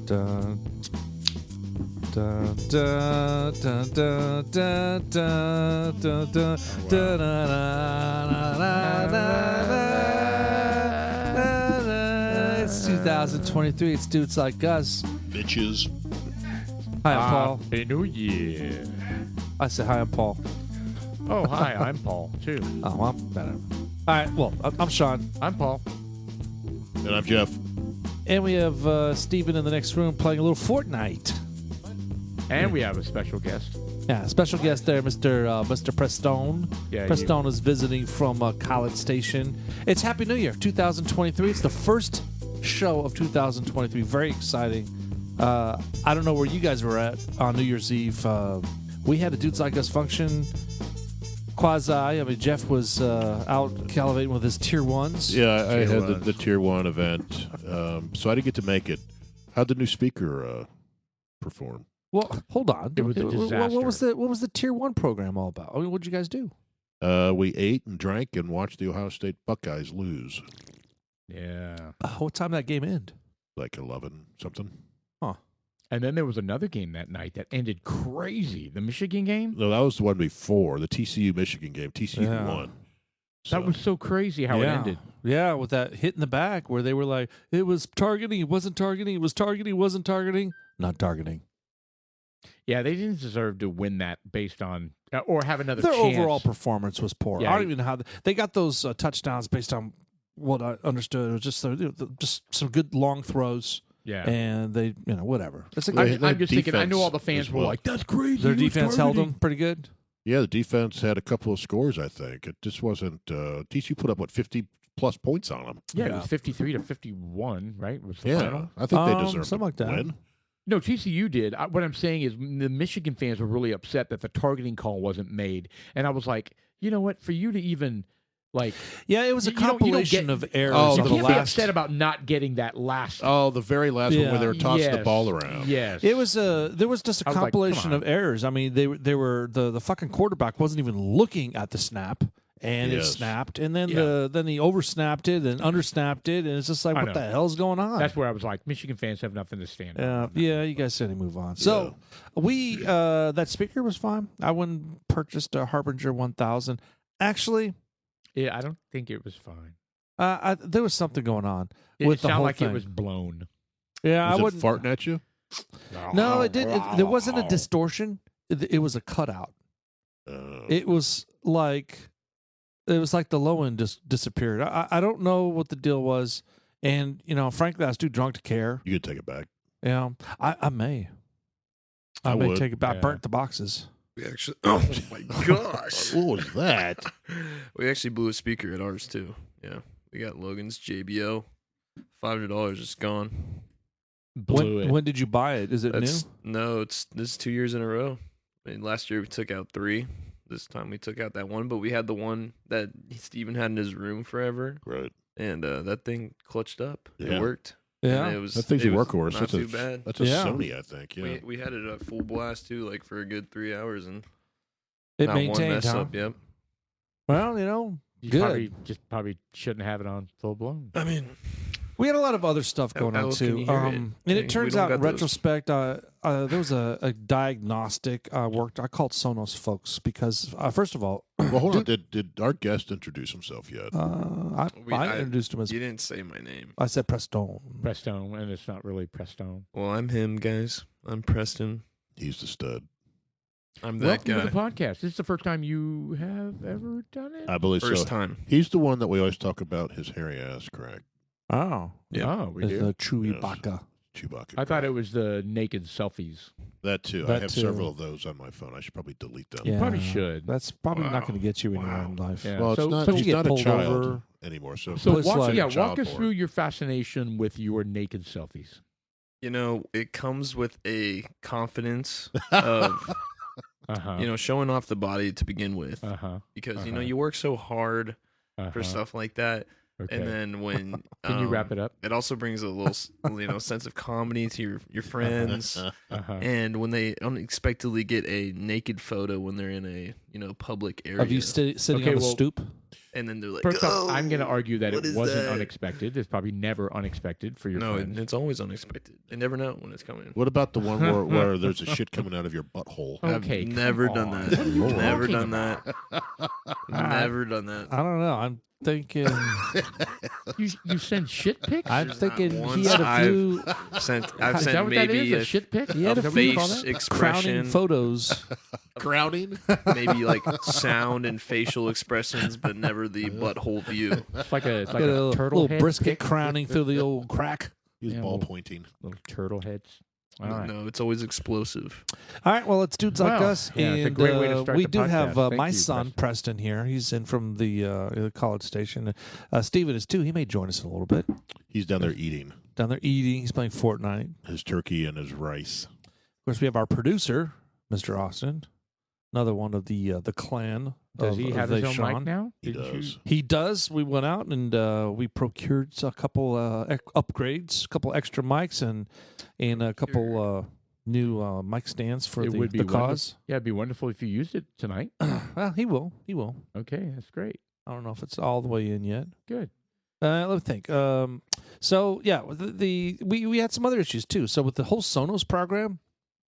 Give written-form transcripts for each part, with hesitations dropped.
Dun, dun, dun, dun, dun, dun, dun, dun, dun, dun, It's 2023. It's Dudes Like Us. Bitches. Hi, I'm Paul. Happy New Year. I said hi, I'm Paul. Oh, hi, I'm Paul, too. Oh, well, better. All right, well, I'm Sean. I'm Paul. And I'm Jeff. And we have Steven in the next room playing a little Fortnite. And we have a special guest. Yeah, special guest there, Mr. Prestone. Yeah, Prestone is visiting from College Station. It's Happy New Year, 2023. It's the first show of 2023. Very exciting. I don't know where you guys were at on New Year's Eve. We had a Dudes Like Us function. Quasi. I mean, Jeff was out calibrating with his tier ones. Yeah, I had the Tier 1 event, so I didn't get to make it. How'd the new speaker perform? Well, hold on. It was a disaster. What was the tier 1 program all about? I mean, what'd you guys do? We ate and drank and watched the Ohio State Buckeyes lose. Yeah. What time did that game end? Like 11 something. And then there was another game that night that ended crazy. The Michigan game? No, that was the one before, the TCU-Michigan game. TCU won. So, That was so crazy how it ended. Yeah, with that hit in the back where they were like, it was targeting, it wasn't targeting, it was targeting, it wasn't targeting, not targeting. Yeah, they didn't deserve to win that based on, or have another Their chance. overall performance was poor. Yeah. I don't even know how they got those touchdowns based on what I understood. It was just some good long throws. Yeah. And they, whatever. It's a They- good, I'm just thinking, I know all the defense fans as were well. like, that's crazy. their he was defense held targeting." them pretty good. yeah, the defense had a couple of scores, I think. It just wasn't TCU put up, 50-plus points on them. Yeah, it Yeah. was 53 to 51, right? Was the Yeah, final? I think they deserved something like to that. win. No, TCU did. What I'm saying is the Michigan fans were really upset that the targeting call wasn't made. And I was like, you know what? For you to even, like... Yeah, it was a You don't compilation get- of errors. Oh, of you the can't be last. upset about not getting that last... Oh, the very last one where they were tossing the Yes. ball around. Yes. It was there was just a I was like, compilation come of on. errors. I mean, they were the fucking quarterback wasn't even looking at the snap, and it Yes. snapped, and then Yeah. then he oversnapped it and undersnapped it, and it's just like, I what know. the hell's going on? That's where I was like, Michigan fans have nothing to stand on. Yeah, you guys said to move on. So we that speaker was fine. I went and purchased a Harbinger 1000. Actually, Yeah, I don't think it was fine. there was something going on It with the sounded whole like thing. it was blown. Yeah, I Was it wouldn't. farting at you? No, it didn't. There wasn't a distortion. It was a cutout. It was like the low end just disappeared. I don't know what the deal was, and frankly, I was too drunk to care. You could take it back. I may. I I may would. take it back. Yeah. Burnt the boxes. We actually, oh my gosh, What was that? we actually blew a speaker at ours too. Yeah, we got Logan's JBL, $500 just gone. Blew it. When did you buy it? Is it That's new? no, this is 2 years in a row. I mean, last year we took out 3. This time we took out that one, but we had the one that Steven had in his room forever, Right. and that thing clutched up. Yeah. It worked. Yeah. and it was, That thing's a it was workhorse. Not That's too bad. That's a Yeah. Sony, I think. Yeah. We had it at full blast too, like for a good 3 hours, and It not one maintained, mess huh? up. Yep. Well, You good. probably shouldn't have it on full blown. I mean, We had a lot of other stuff going How on else can too. you hear it? And We it turns don't out, in got those. retrospect, there was a diagnostic worked. I called Sonos folks because, first of all, Well, hold on. Did our guest introduce himself yet? I introduced him as. you didn't say my name. I said Prestone. Prestone, and it's not really Prestone. Well, I'm him, guys. I'm Preston. He's the stud. I'm that Welcome guy. to the podcast. This is the first time you have ever done it? I believe First so. time. He's the one that we always talk about his hairy ass crack. Oh, Yeah. Oh, we it's do. the Chewy Yes. Baka. Chewbacca. I thought it was the naked selfies. That too. I That have too. several of those on my phone. I should probably delete them. Yeah, probably should. That's probably not Wow. going to get you anywhere Wow. in life. Yeah. Well, it's So- not. so you He's get not a pulled child over. anymore. So, So It's walk, like walk child us porn. through your fascination with your naked selfies. You know, it comes with a confidence of, Uh-huh. showing off the body to begin with. Uh-huh. Because, uh-huh. you work so hard Uh-huh. for stuff like that. Okay. And then when... Can you wrap it up? It also brings a little, sense of comedy to your friends. Uh-huh. And when they unexpectedly get a naked photo when they're in a, public area. Of you sitting Okay, on the well- stoop? and then they're like, First off, "Oh, I'm going to argue that what it is wasn't that?" unexpected. It's probably never unexpected for your No, friends. it's always unexpected. They never know when it's coming. What about the one where there's a shit coming out of your butthole? Okay, I've come never done on. that. What are you Never talking done about? that. Never done that. I don't know. I'm thinking. You send shit pics? I'm There's not thinking he once had a I've few Is I've that sent what that maybe is? A shit pic? He had Is a that what you call face that? crowning expression, photos. Crowning? maybe like sound and facial expressions, but never the butthole view. It's like a Get a turtle little head brisket pic. crowning through the old crack. He's Yeah, ball well- pointing. Little turtle heads. All right. No, it's always explosive. All right, well, it's dudes like Well, us, yeah, it's a and great way to start we the do have podcast. Thank my you, son Preston here. He's in from the college station. Steven is too. He may join us in a little bit. He's down there eating Down there eating. He's playing Fortnite. his turkey and his rice. Of course, we have our producer, Mr. Austin, another one of the clan. Does of, he of have his own Sean. mic now? He Didn't does. you- He does. We went out and we procured a couple upgrades, a couple extra mics, and a couple new mic stands for It would be the wonderful. cause. Yeah, it'd be wonderful if you used it tonight. Well, he will. He will. Okay, that's great. I don't know if it's all the way in yet. Good. Let me think. So yeah, we had some other issues too. So with the whole Sonos program,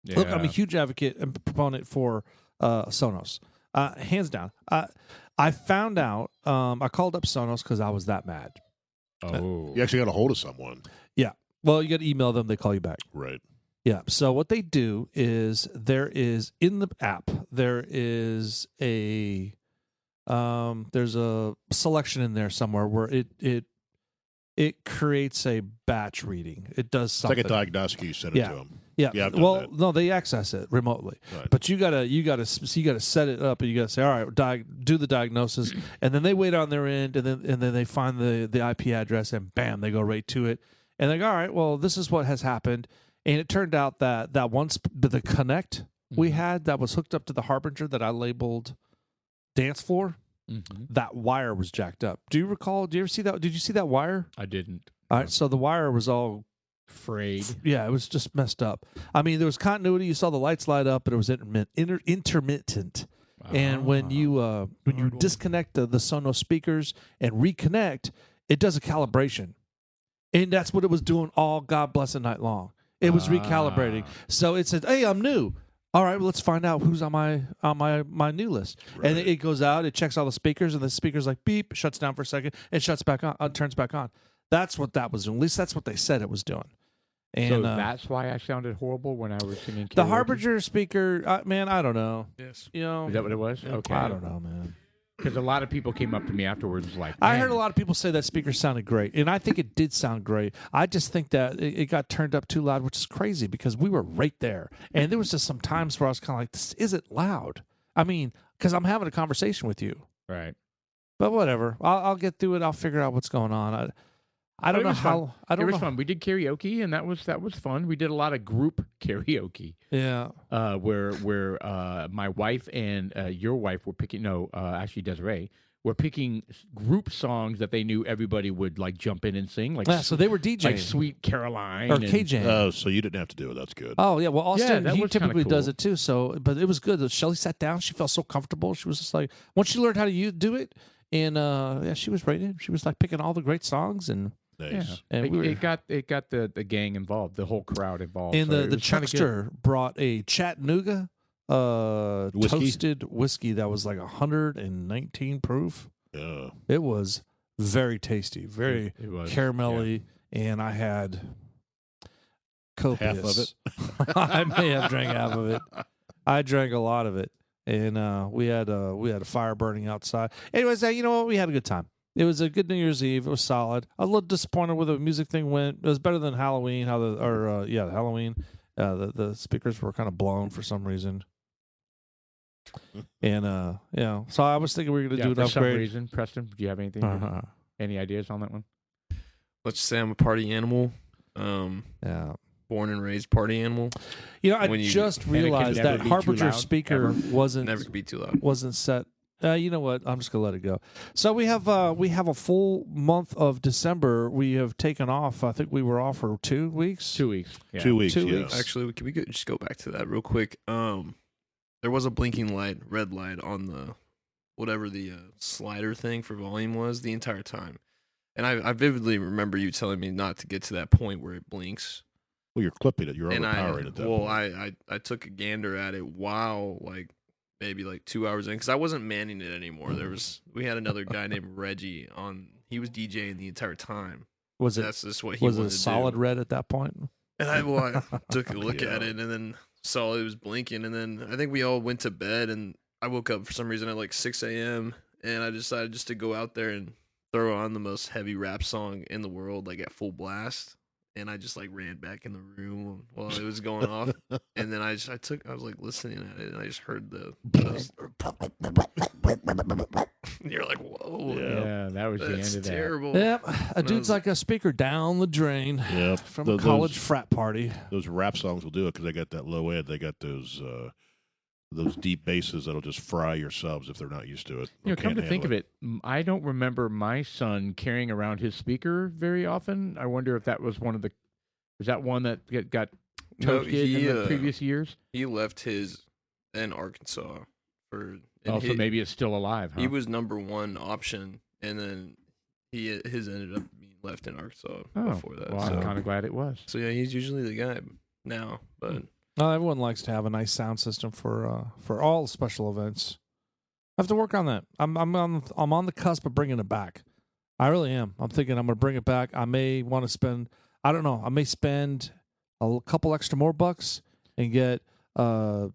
look, I'm a huge advocate and proponent for Sonos, hands down. I found out. I called up Sonos because I was that mad. Oh. You actually got a hold of someone. Well, you got to email them; they call you back. Right. Yeah. So what they do is there is in the app there is there's a selection in there somewhere where it creates a batch reading. It does It's something. like a diagnostic. You send it Yeah. to him. Yeah. Yeah, I've done Well, that. no, they access it remotely, Right. but you gotta set it up, and you gotta say, all right, do the diagnosis, and then they wait on their end, and then they find the IP address, and bam, they go right to it, and they go, all right, well, this is what has happened, and it turned out that the Connect we had that was hooked up to the Harbinger that I labeled dance floor, that wire was jacked up. Do you recall? Do you ever see that? Did you see that wire? I didn't. All right, so the wire was all Frayed. yeah, it was just messed up. I mean, there was continuity. You saw the lights light up, but it was intermittent. And when you disconnect the Sonos speakers and reconnect, it does a calibration, and that's what it was doing all God bless the night long. It was recalibrating. So it said, "Hey, I'm new. All right, well, let's find out who's on my new list." Right. And it goes out, it checks all the speakers, and the speaker's like beep, shuts down for a second, and shuts back on, turns back on. That's what that was doing. At least that's what they said it was doing. And So that's why I sounded horrible when I was singing the karaoke? Harbinger speaker, man, I don't know. Yes. You know, Is that what it was? Okay. I don't know, man. Because a lot of people came up to me afterwards like, I "Man, heard a lot of people say that speaker sounded great, and I think it did sound great. I just think that it got turned up too loud, which is crazy because we were right there, and there was just some times where I was kind of like, "This isn't loud." I mean, because I'm having a conversation with you, Right. but whatever. I'll get through it. I'll figure out what's going on. I don't It know was fun. how. I don't It was know. fun. We did karaoke, and that was fun. We did a lot of group karaoke, Yeah. where my wife and your wife were picking. No, actually Desiree were picking group songs that they knew everybody would like jump in and sing, like Yeah. So they were DJing like Sweet Caroline or and- KJ. Oh, so you didn't have to do it. That's good. Oh yeah, well Austin that he was kinda typically does cool. it too. So, but it was good. Shelly sat down. She felt so comfortable. She was just like, once she learned how to do it, and yeah, she was right in. She was like picking all the great songs, and Nice. and we were, it got the gang involved, the whole crowd involved. and so the it was kinda good. Chuckster brought a Chattanooga Whiskey? toasted whiskey that was like 119 proof. Yeah. It was very tasty, very It was caramelly, and I had copious. Half of it? I may have drank half of it. I drank a lot of it, and we had a fire burning outside. Anyways, you know what? We had a good time. It was a good New Year's Eve. It was solid. I was a little disappointed where the music thing went. It was better than Halloween. Halloween. The speakers were kind of blown for some reason. And so I was thinking we were going to do for an some upgrade. reason. Preston, do you have anything? Uh-huh. Any ideas on that one? Let's just say I'm a party animal. Yeah. Born and raised party animal. You know, I When you- just And it can realized never that be too Harbinger loud, speaker ever. wasn't Never could be too loud. wasn't set. You know what? I'm just gonna let it go. So we have a full month of December. We have taken off. I think we were off for 2 weeks. 2 weeks. Yeah. 2 weeks. 2 yeah. weeks. Actually, we could just go back to that real quick. There was a blinking light, red light on whatever the slider thing for volume was the entire time. And I vividly remember you telling me not to get to that point where it blinks. Well, you're clipping it. You're And overpowering at that point. I took a gander at it while like maybe like 2 hours in because I wasn't manning it anymore. We had another guy named Reggie on. He was DJing the entire time. Was it? That's just what he Was it wanted a to solid do. red at that point? And I took a look Yeah. at it and then saw it was blinking. And then I think we all went to bed and I woke up for some reason at like 6 a.m. and I decided just to go out there and throw on the most heavy rap song in the world, like at full blast. And I just like ran back in the room while it was going off. And then I was like listening at it and I just heard those and you're like, whoa. Yeah, that was the end That's of that. terrible. Yep. A And I dude's was- like a speaker down the drain Yeah, from a college those, frat party. those rap songs will do it because they got that low end. They got those deep basses that'll just fry your subs if they're not used to it. You know, come to think of it, I don't remember my son carrying around his speaker very often. I wonder if that was one that got No, toasted in the previous years? He left his in Arkansas for. And Also, maybe it's still alive, huh? He was number one option, and then his ended up being left in Arkansas before that. Well, I'm kind of glad it was. So yeah, he's usually the guy now, but Everyone likes to have a nice sound system for all special events. I have to work on that. I'm on the cusp of bringing it back. I really am. I'm thinking I'm going to bring it back. I may want to spend. I don't know. I may spend a couple extra more bucks and get the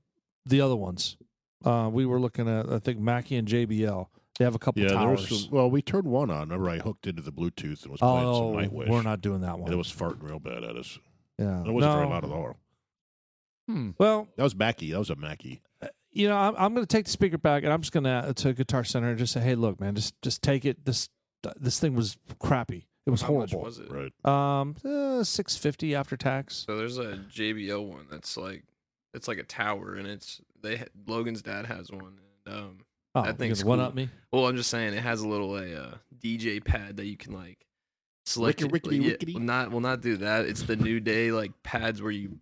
other ones. We were looking at, I think, Mackie and JBL. They have a couple there towers. was some, well, we turned one on. Remember, I hooked into the Bluetooth and was playing some Nightwish. We're not doing that one. And it was farting real bad at us. Yeah, It wasn't very loud at all. Well, That was Mackie. That was a Mackie. you know, I'm going to take the speaker back, and I'm just going to Guitar Center and just say, hey, look, man, just take it. This thing was crappy. It was how much horrible. was it? Right. $650 after tax. So there's a JBL one that's like it's like a tower, and Logan's dad has one. And, Oh, that you thing's gonna one cool. up me? Well, I'm just saying it has a little DJ pad that you can like select. Rickety. Not do that. It's the New Day like pads where you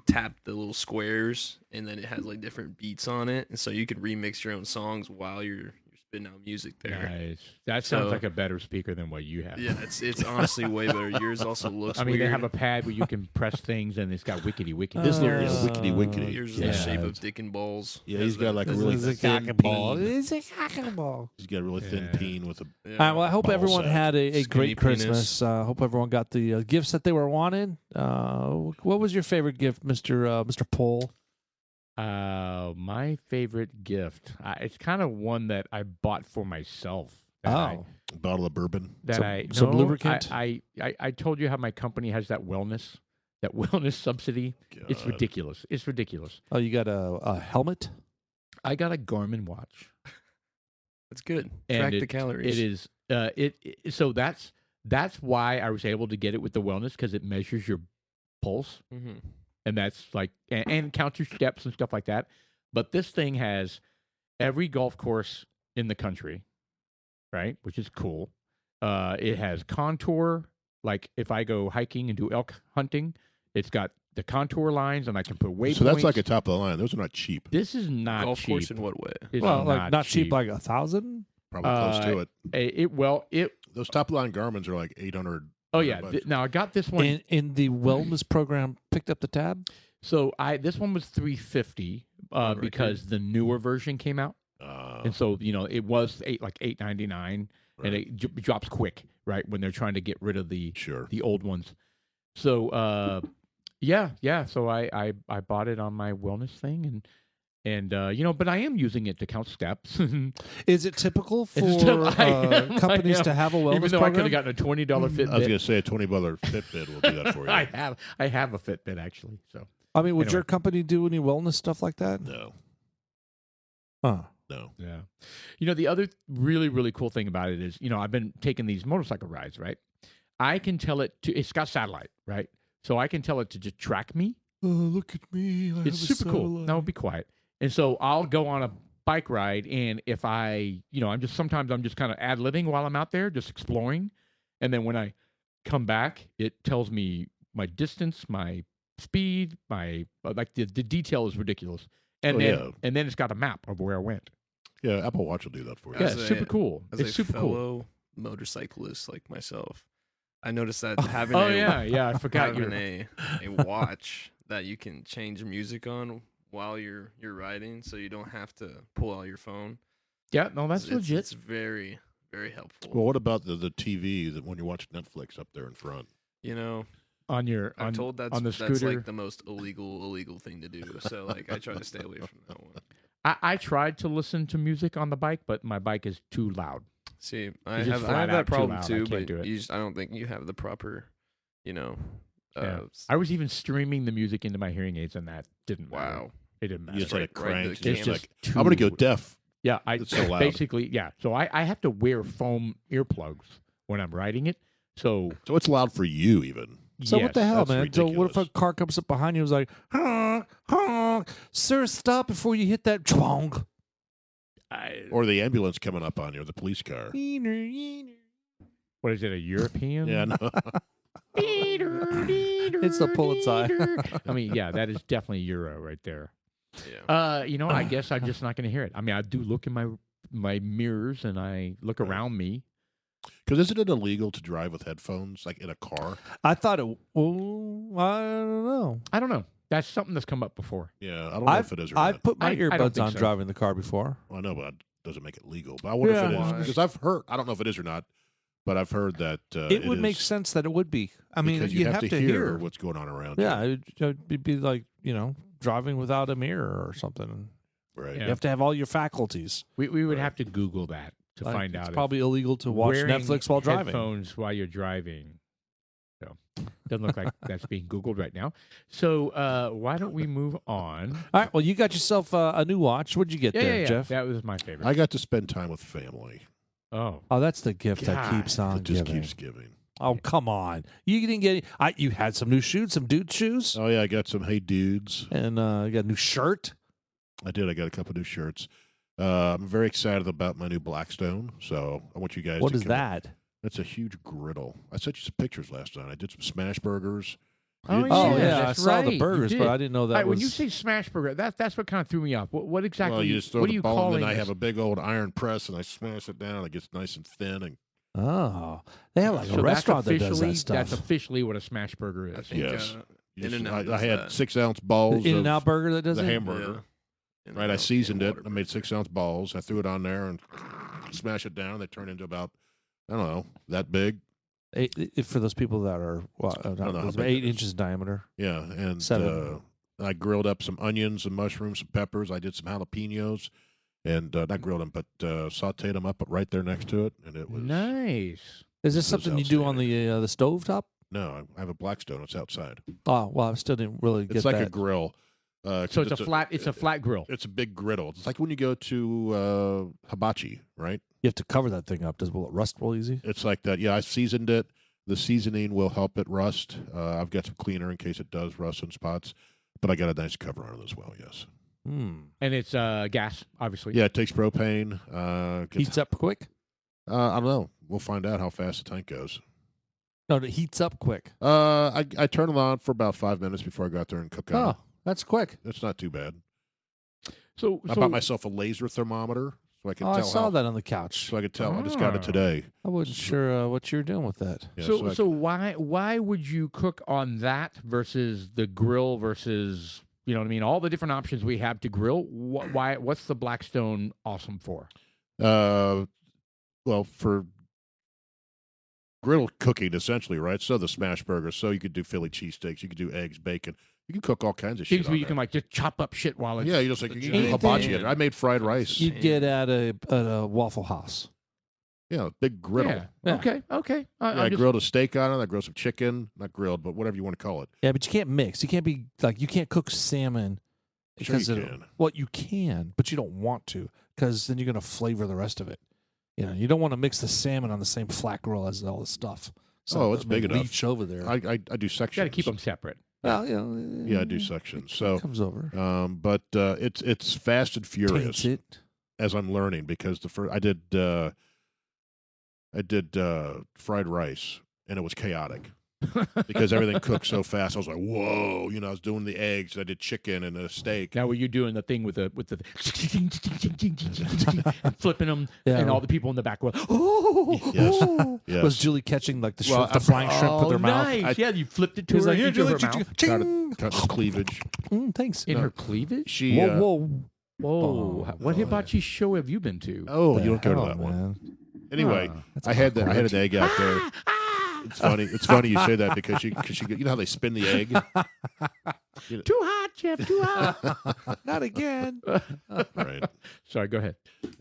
tap the little squares and then it has like different beats on it, and so you can remix your own songs while you're spitting out music there. Nice. That sounds So- like a better speaker than what you have. Yeah, it's honestly way better. Yours also looks. I mean, weird. they have a pad where you can press things, and it's got wickety. His little Uh, wickety wickety. Yours is Yeah. the shape of dick and balls. Yeah, he's got like a That's really It's a thin cock-a-ball. peen. It's a cock-a-ball. He's got a really thin Yeah. peen with a. Yeah. All right, well, I hope Ball everyone sack. had a Skinny great penis. Christmas. Hope everyone got the gifts that they were wanting. What was your favorite gift, Mr. Pohl? My favorite gift. It's kind of one that I bought for myself. that Bottle of bourbon. Some no, lubricant? I told you how my company has that wellness subsidy. It's God. ridiculous. It's ridiculous. Oh, you got a helmet? I got a Garmin watch. That's good. And Track the calories. It is. So that's why I was able to get it with the wellness, because it measures your pulse, Mm-hmm. and that's like and counts your steps and stuff like that. But this thing has every golf course in the country, right? Which is cool. It has contour. Like if I go hiking and do elk hunting, it's got the contour lines, and I can put waypoints. So that's like a top of the line. Those are not cheap. This is not Golf cheap. course in what way? It's Well, like not cheap, cheap. like 1,000. Probably close to it. Those top of the line Garmin's are like 800. Oh yeah. $100. Now I got this one. In the wellness program, picked up the tab. So this one was $350 record. because the newer version came out, and so it was $899, and it drops quick, right, when they're trying to get rid of the Sure. old ones. So yeah. So I bought it on my wellness thing, and but I am using it to count steps. Is it typical for I companies am. to have a wellness Even though program? I could have gotten a $20 Fitbit. I was going to say a $20 Fitbit will do that for you. I have a Fitbit actually. So I mean, would Anyway. your company do any wellness stuff like that? No. Huh. No. yeah. The other really, really cool thing about it is, I've been taking these motorcycle rides, right? I can tell it it's got satellite, right? So I can tell it to just track me. Oh, look at me. It's super cool. Now be quiet. And so I'll go on a bike ride, and if sometimes I'm just kind of ad-libbing while I'm out there, just exploring. And then when I come back, it tells me my distance, my speed, my the detail is ridiculous. And then it's got a map of where I went. Yeah, Apple Watch will do that for you. Yeah, As it's a- super cool. As It's a super cool. fellow motorcyclist like myself, I noticed that having Oh a yeah, I forgot having your. a watch that you can change music on while you're riding, so you don't have to pull out your phone. Yeah, no, that's legit. It's very very helpful. Well, what about the TV that when you watch Netflix up there in front? You know, On your I'm on, told that's on the that's scooter. like the most illegal thing to do. So like I try to stay away from that one. I tried to listen to music on the bike, but my bike is too loud. See, I It's just have flat out that too problem loud. I too, can't but do it. I don't think you have the proper, you know. Yeah. I was even streaming the music into my hearing aids, and that didn't matter. Wow. It didn't matter. You just had it right to the cranked. camera. It's It's just like, too. I'm going to go deaf. Yeah, It's so loud. basically, yeah. So I have to wear foam earplugs when I'm riding it. So So it's loud for you, even. So what the yes. hell, that's man? So what if a ridiculous. car comes up behind you and is like, honk, honk, sir, stop before you hit that chwonk. Or the ambulance coming up on you, or the police car. What is it? A European? Yeah, no. It's the Pulitzer. I mean, yeah, that is definitely Euro right there. Yeah. I guess I'm just not going to hear it. I mean, I do look in my mirrors and I look around me. Because isn't it illegal to drive with headphones, like in a car? I thought it. Well, I don't know. I don't know. That's something that's come up before. Yeah, I don't know if it is or I've not. put my I don't earbuds think on so. driving the car before. Well, I know, but it doesn't make it legal. But I wonder if it Yeah. is. Why? Because I've heard, I don't know if it is or not, but I've heard that It would make is sense that it would be. I mean, because you have to hear. what's going on around Yeah, you. it'd be like, driving without a mirror or something. Right. Yeah. You have to have all your faculties. We would Right. have to Google that to Like, find it's out. if probably illegal to watch wearing Netflix while driving. headphones while you're driving. So doesn't look like that's being Googled right now. So why don't we move on? All right. Well, you got yourself a new watch. What'd you get there, Jeff? That was my favorite. I got to spend time with family. Oh, Oh, that's the gift that God, keeps on It just giving. keeps giving. Oh, come on. You didn't get you had some new shoes, some dude shoes, Oh, yeah, I got some Hey Dudes. and you got a new shirt. I did. I got a couple new shirts. I'm very excited about my new Blackstone. So I want you guys What to is come up. that? It's a huge griddle. I sent you some pictures last night. I did some smash burgers. Oh, Didn't Oh you? yeah, I that's saw right, the you burgers, but did. I didn't know that All right, was. when you say smash burger, that's what kind of threw me off. What exactly? Well, you just throw what the are you ball, calling and then I this? have a big old iron press, and I smash it down. It gets nice and thin. And Oh, they have like So a restaurant that does that That's stuff. officially what a smash burger I is. think Yes. In and Out I does had that. 6-ounce balls The of In-N-Out burger that does the it. hamburger. Yeah. Right, I seasoned it. I made 6-ounce balls. I threw it on there and smash it down. They turned into about, I don't know, that big. For those people that are know how it's big 8 it is. inches diameter. Yeah, and 7. I grilled up some onions, some mushrooms, some peppers. I did some jalapenos, and not grilled them, but sautéed them up right there next to it, and it was Nice. Is this This is something you do on the stove top? No, I have a Blackstone. It's outside. Oh well, I still didn't really get It's like that. a grill. So it's a flat. It's a flat grill. It's a big griddle. It's like when you go to hibachi, right? You have to cover that thing up. Will it rust real easy? It's like that. Yeah, I seasoned it. The seasoning will help it rust. I've got some cleaner in case it does rust in spots, but I got a nice cover on it as well. Yes. Hmm. And it's gas, obviously. Yeah, it takes propane. Heats up quick. I don't know. We'll find out how fast the tank goes. No, it heats up quick. I turn it on for about 5 minutes before I go out there and cook on Oh, it. that's quick. It's not too bad. So I bought myself a laser thermometer so I can Oh, tell I saw how. that on the couch. So I could tell. I just got it Ah. today. I wasn't sure what you were doing with that. Yeah, so I- so why would you cook on that versus the grill versus you know what I mean? All the different options we have to grill. What's the Blackstone awesome for? well, for grill cooking, essentially, right? So the smash burgers. So you could do Philly cheesesteaks. You could do eggs, bacon. You can cook all kinds of shit. Things where on you there. can like just chop up shit while it's Yeah, you just like you can do giant hibachi. pan. I made fried rice. You'd get at a Waffle House. Yeah, big griddle. Yeah. Yeah. Okay. Yeah, I grilled a steak on it. I grilled some chicken, not grilled, but whatever you want to call it. Yeah, but you can't mix. You can't be like you can't cook salmon Sure you because can. well, you can, but you don't want to because then you're going to flavor the rest of it. You know, you don't want to mix the salmon on the same flat grill as all the stuff. Oh, it's it big may enough. leach over there. I do sections. got to keep them separate. well, you know, Yeah, I do sections. So, it comes over. but it's fast and furious Taints it. as I'm learning because the first I did fried rice and it was chaotic. because everything cooked so fast. I was like, whoa! I was doing the eggs. I did chicken and a steak. Now were you doing the thing with the and flipping them, Yeah. and all the people in the back were, oh, Yes. oh. Yes. Was Julie catching like the Well, shrimp, the flying shrimp with her mouth? Nice. Yeah, you flipped it to He was her like, here, into Julie, her mouth. Cut the cleavage. Thanks. In No. her cleavage? She. Whoa. Whoa! What yeah. hibachi show have you been to? Oh, The you don't go to hell, that one. man. Anyway, That's I had awkward. an egg out there. It's funny. It's funny you say that because you know how they spin the egg. Too hot, Jeff. Too hot. Not again. Right. Sorry. Go ahead.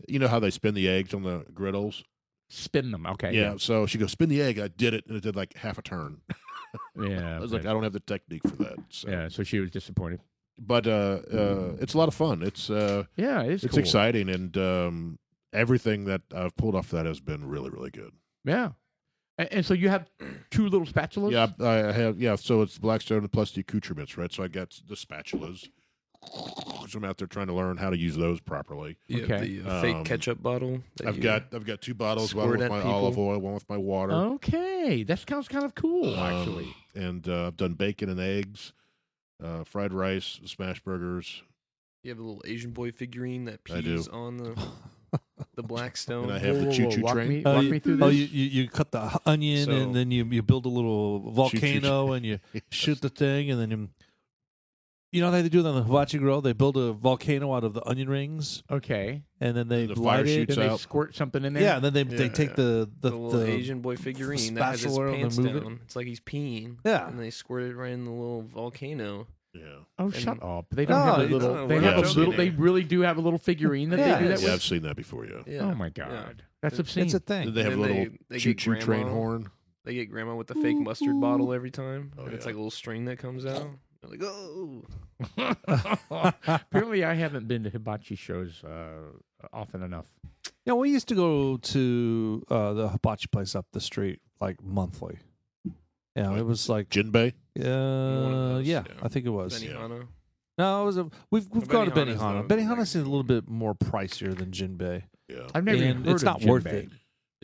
You know how they spin the eggs on the griddles? Spin them. Okay. Yeah. So she goes, spin the egg. I did it, and it did like half a turn. Yeah. I was like, I don't have the technique for that. So. yeah. So she was disappointed. But it's a lot of fun. It's Yeah, it's it's cool. exciting, and everything that I've pulled off that has been really, really good. Yeah. And so you have 2 little spatulas. Yeah, I have. Yeah, so it's Blackstone plus the accoutrements, right? So I got the spatulas. So I'm out there trying to learn how to use those properly. You have Okay. the fake ketchup bottle. that I've you- got 2 bottles, one squirt with at my people. olive oil, one with my water. Okay, that sounds kind of cool, actually. And I've done bacon and eggs, fried rice, smash burgers, You have a little Asian boy figurine that I do. pees on the Blackstone. and I have the choo-choo walk train. Me, walk me through this. Oh, you cut the onion So- and then you build a little volcano and you shoot the thing and then you know how they do it on the hibachi grill? They build a volcano out of the onion rings Okay. and then they The fire light it. shoots Then they out. squirt something in there. Yeah, and then they Yeah, take yeah. the little Asian boy figurine that has his spatula and pants then move it. down. It's like he's peeing. Yeah. And they squirt it right in the little volcano. Yeah. Oh, shut up! They don't No, have a it's- little. no, They we're have not a joking little. They here. really do have a little figurine that Yeah. they do that Yeah, with. I've seen that before. Yeah. Yeah. Oh my god, that's It's obscene. It's a thing. Did they have a And little they get choo-choo train grandma. horn? They get grandma with the fake mustard bottle every time. Oh, and it's yeah. like a little string that comes out. They're like, oh. Apparently, I haven't been to hibachi shows often enough. Yeah, we used to go to the hibachi place up the street like monthly. Yeah, it was like Jinbei? those, yeah, yeah. I think it was. Benihana. No, it was we've gone to Benihana's Benihana. the Benihana's a little bit more pricier than Jinbei. Yeah. I've never even And heard it's of not worth Jinbei. it.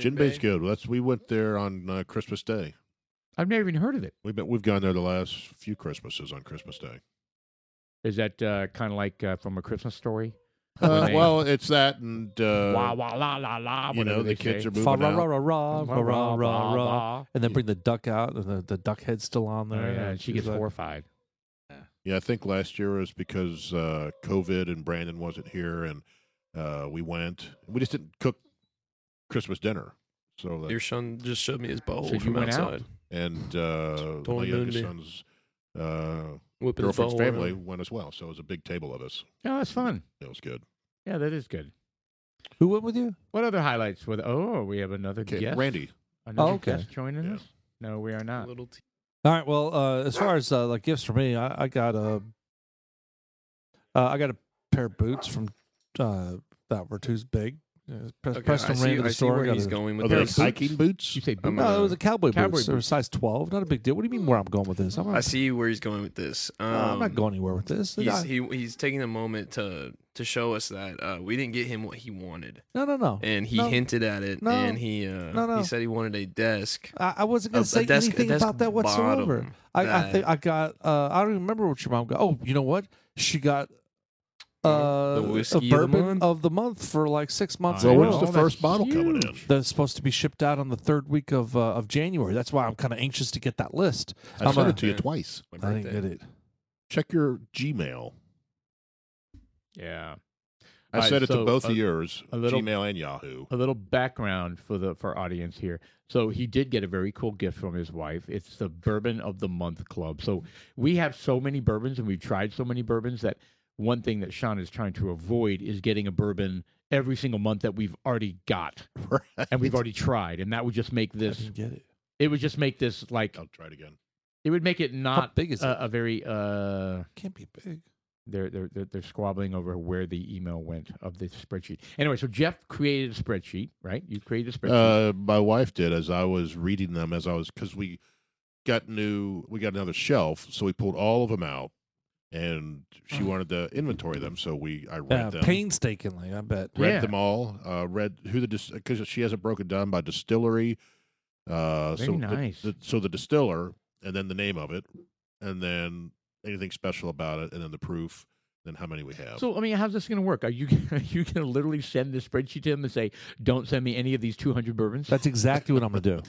Jinbei's good. We went there on Christmas Day. I've never even heard of it. We've gone there the last few Christmases on Christmas Day. Is that kind of like from A Christmas Story? When they- Well, it's that, and Wah wah la la la. you whatever know, they the kids say. are Fa moving ra out. ra ra ra ra ra ra, and then Yeah. bring the duck out, and the duck head's still on Oh, there. yeah, and she gets she's like, horrified. Yeah, I think last year was because COVID and Brandon wasn't here, and we went. We just didn't cook Christmas dinner, so Your son just showed me his butthole So you from went out? outside. and Told my him youngest to- son's Whipping his girlfriend's butthole family around. went as well. So it was a big table of us. Oh, that's fun. It was good. Yeah, that is good. Who went with you? What other highlights? We have another Okay, guest. Randy. Another Oh, okay. guest joining Yeah. us? No, we are not. Little All right. Well, as far as like gifts for me, I got a pair of boots from that were too big. Preston ran to the I see store. where got he's a- going Are with those this. hiking boots? You say I'm boots? No, it was a cowboy Cowboy boots. They were boots. size 12. Not a big deal. What do you mean where I'm going with this? I see where he's going with this. I'm not going anywhere with this. He's taking a moment to show us that we didn't get him what he wanted, No. and he No. hinted at it, No. and he No. he said he wanted a desk. I wasn't going A to say desk- anything desk about that whatsoever. bottom I think that- I got. I don't even remember what your mom got. Oh, you know what? She got The a whiskey of the bourbon month? of the month for like 6 months. I in a Well, row. when's the that's first bottle coming in? huge. That's supposed to be shipped out on the 3rd week of January. That's why I'm kind of anxious to get that list. I I'm sent a- it to you Yeah. twice. My I didn't birthday. get it. Check your Gmail. Yeah. I All right, sent it so to both a- of yours, a little- Gmail and Yahoo. A little background for our audience here. So he did get a very cool gift from his wife. It's the Bourbon of the Month Club. So we have so many bourbons, and we've tried so many bourbons that one thing that Sean is trying to avoid is getting a bourbon every single month that we've already got Right. and we've already tried, and that would just make I this. didn't get it. It would just make this like I'll try it again. it would make it not big is it? a very Can't be big. They're squabbling over where the email went of the spreadsheet. Anyway, so Jeff created a spreadsheet, right? You created a spreadsheet. My wife did as I was reading them because we got another shelf, so we pulled all of them out, and she wanted to inventory them, so I read them. Painstakingly, I bet. Yeah. Read them all. Read who because she has it broken down by distillery. Very nice. So the distiller and then the name of it, and then anything special about it, and then the proof, then how many we have. So, I mean, how's this going to work? Are you going to literally send this spreadsheet to them and say, don't send me any of these 200 bourbons? That's exactly what I'm going to do.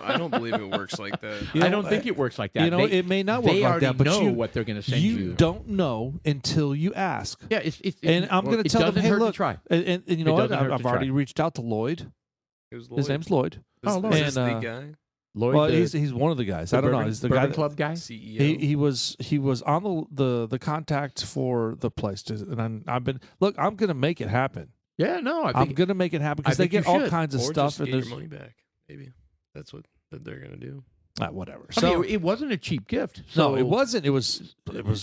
I don't believe it works like that. You I know, don't think it works like that. You know, it may not work they like already that, but know you what they're going to send you. You don't know until you ask. Yeah, it's And I'm going to it tell them, doesn't hey, hurt to look, try. and you know It what? doesn't hurt I've to already try. reached out to Lloyd. It was Lloyd. His name's Lloyd. Oh, Lloyd. Is this And, the guy? Lloyd, Well, the, he's one of the guys. the I don't know. bourbon- He's the bourbon guy. club guy. CEO. He was on the contact for the place, and I've been look. I'm going to make it happen. Yeah, no, I I'm think going to make it happen I because they think you get all should. kinds of Or stuff just and get your there's money back. Maybe that's what that they're gonna do. whatever. I So mean, it wasn't a cheap gift. no, So, it wasn't. It was.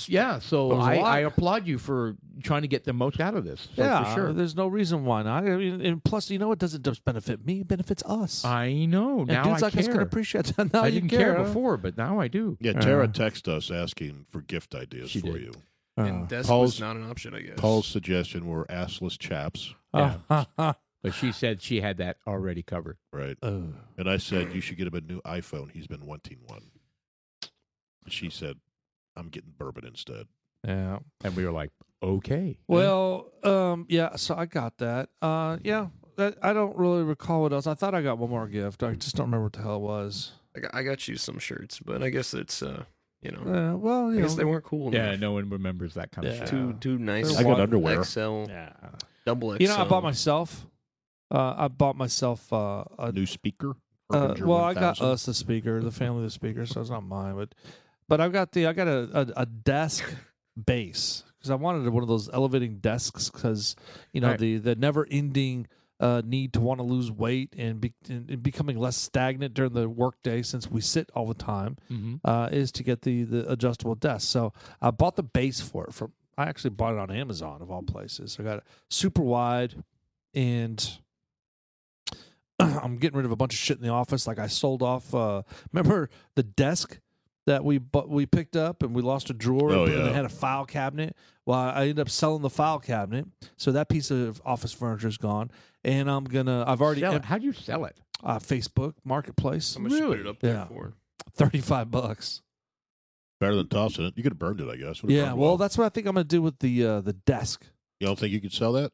Yeah, so it was a lot. I applaud you for trying to get the most out of this. So Yeah, for sure. there's no reason why not. I mean, and plus, you know, it doesn't just benefit me; it benefits us. I know. And Now dudes I like us can care. appreciate that. Now I you didn't care before, but now I do. Yeah, Tara texted us asking for gift ideas She for did. you. And desk Paul's- was not an option, I guess. Paul's suggestion were assless chaps, But she said she had that already covered. right? And I said you should get him a new iPhone. He's been wanting one. She said, "I'm getting bourbon instead." yeah. And we were like, okay. Well, yeah. So I got that. Yeah. I don't really recall what else. I thought I got one more gift. I just don't remember what the hell it was. I got you some shirts, but I guess it's you know, Well, I you guess know, they weren't cool Yeah, enough. no one remembers that kind of Yeah. shit. Two nice. I got underwear. XL, yeah. double XL. You know, I bought myself. A new speaker. Well, I got us the speaker, the family the speaker, so it's not mine. But I got a desk base because I wanted one of those elevating desks because you know Right. the never ending need to want to lose weight and becoming less stagnant during the workday since we sit all the time Mm-hmm. is to get the adjustable desk. So I bought the base for it I actually bought it on Amazon of all places. I got it super wide and I'm getting rid of a bunch of shit in the office. Like I sold off. Remember the desk that we picked up and we lost a drawer Oh, and yeah. they had a file cabinet. Well, I ended up selling the file cabinet, so that piece of office furniture is gone. And I've already How'd you sell it? Facebook Marketplace. How much you put it up there Yeah. for? $35. Better than tossing it. You could have burned it, I guess. Would've Yeah, burned well, that's what I think I'm going to do with the desk. You don't think you could sell that?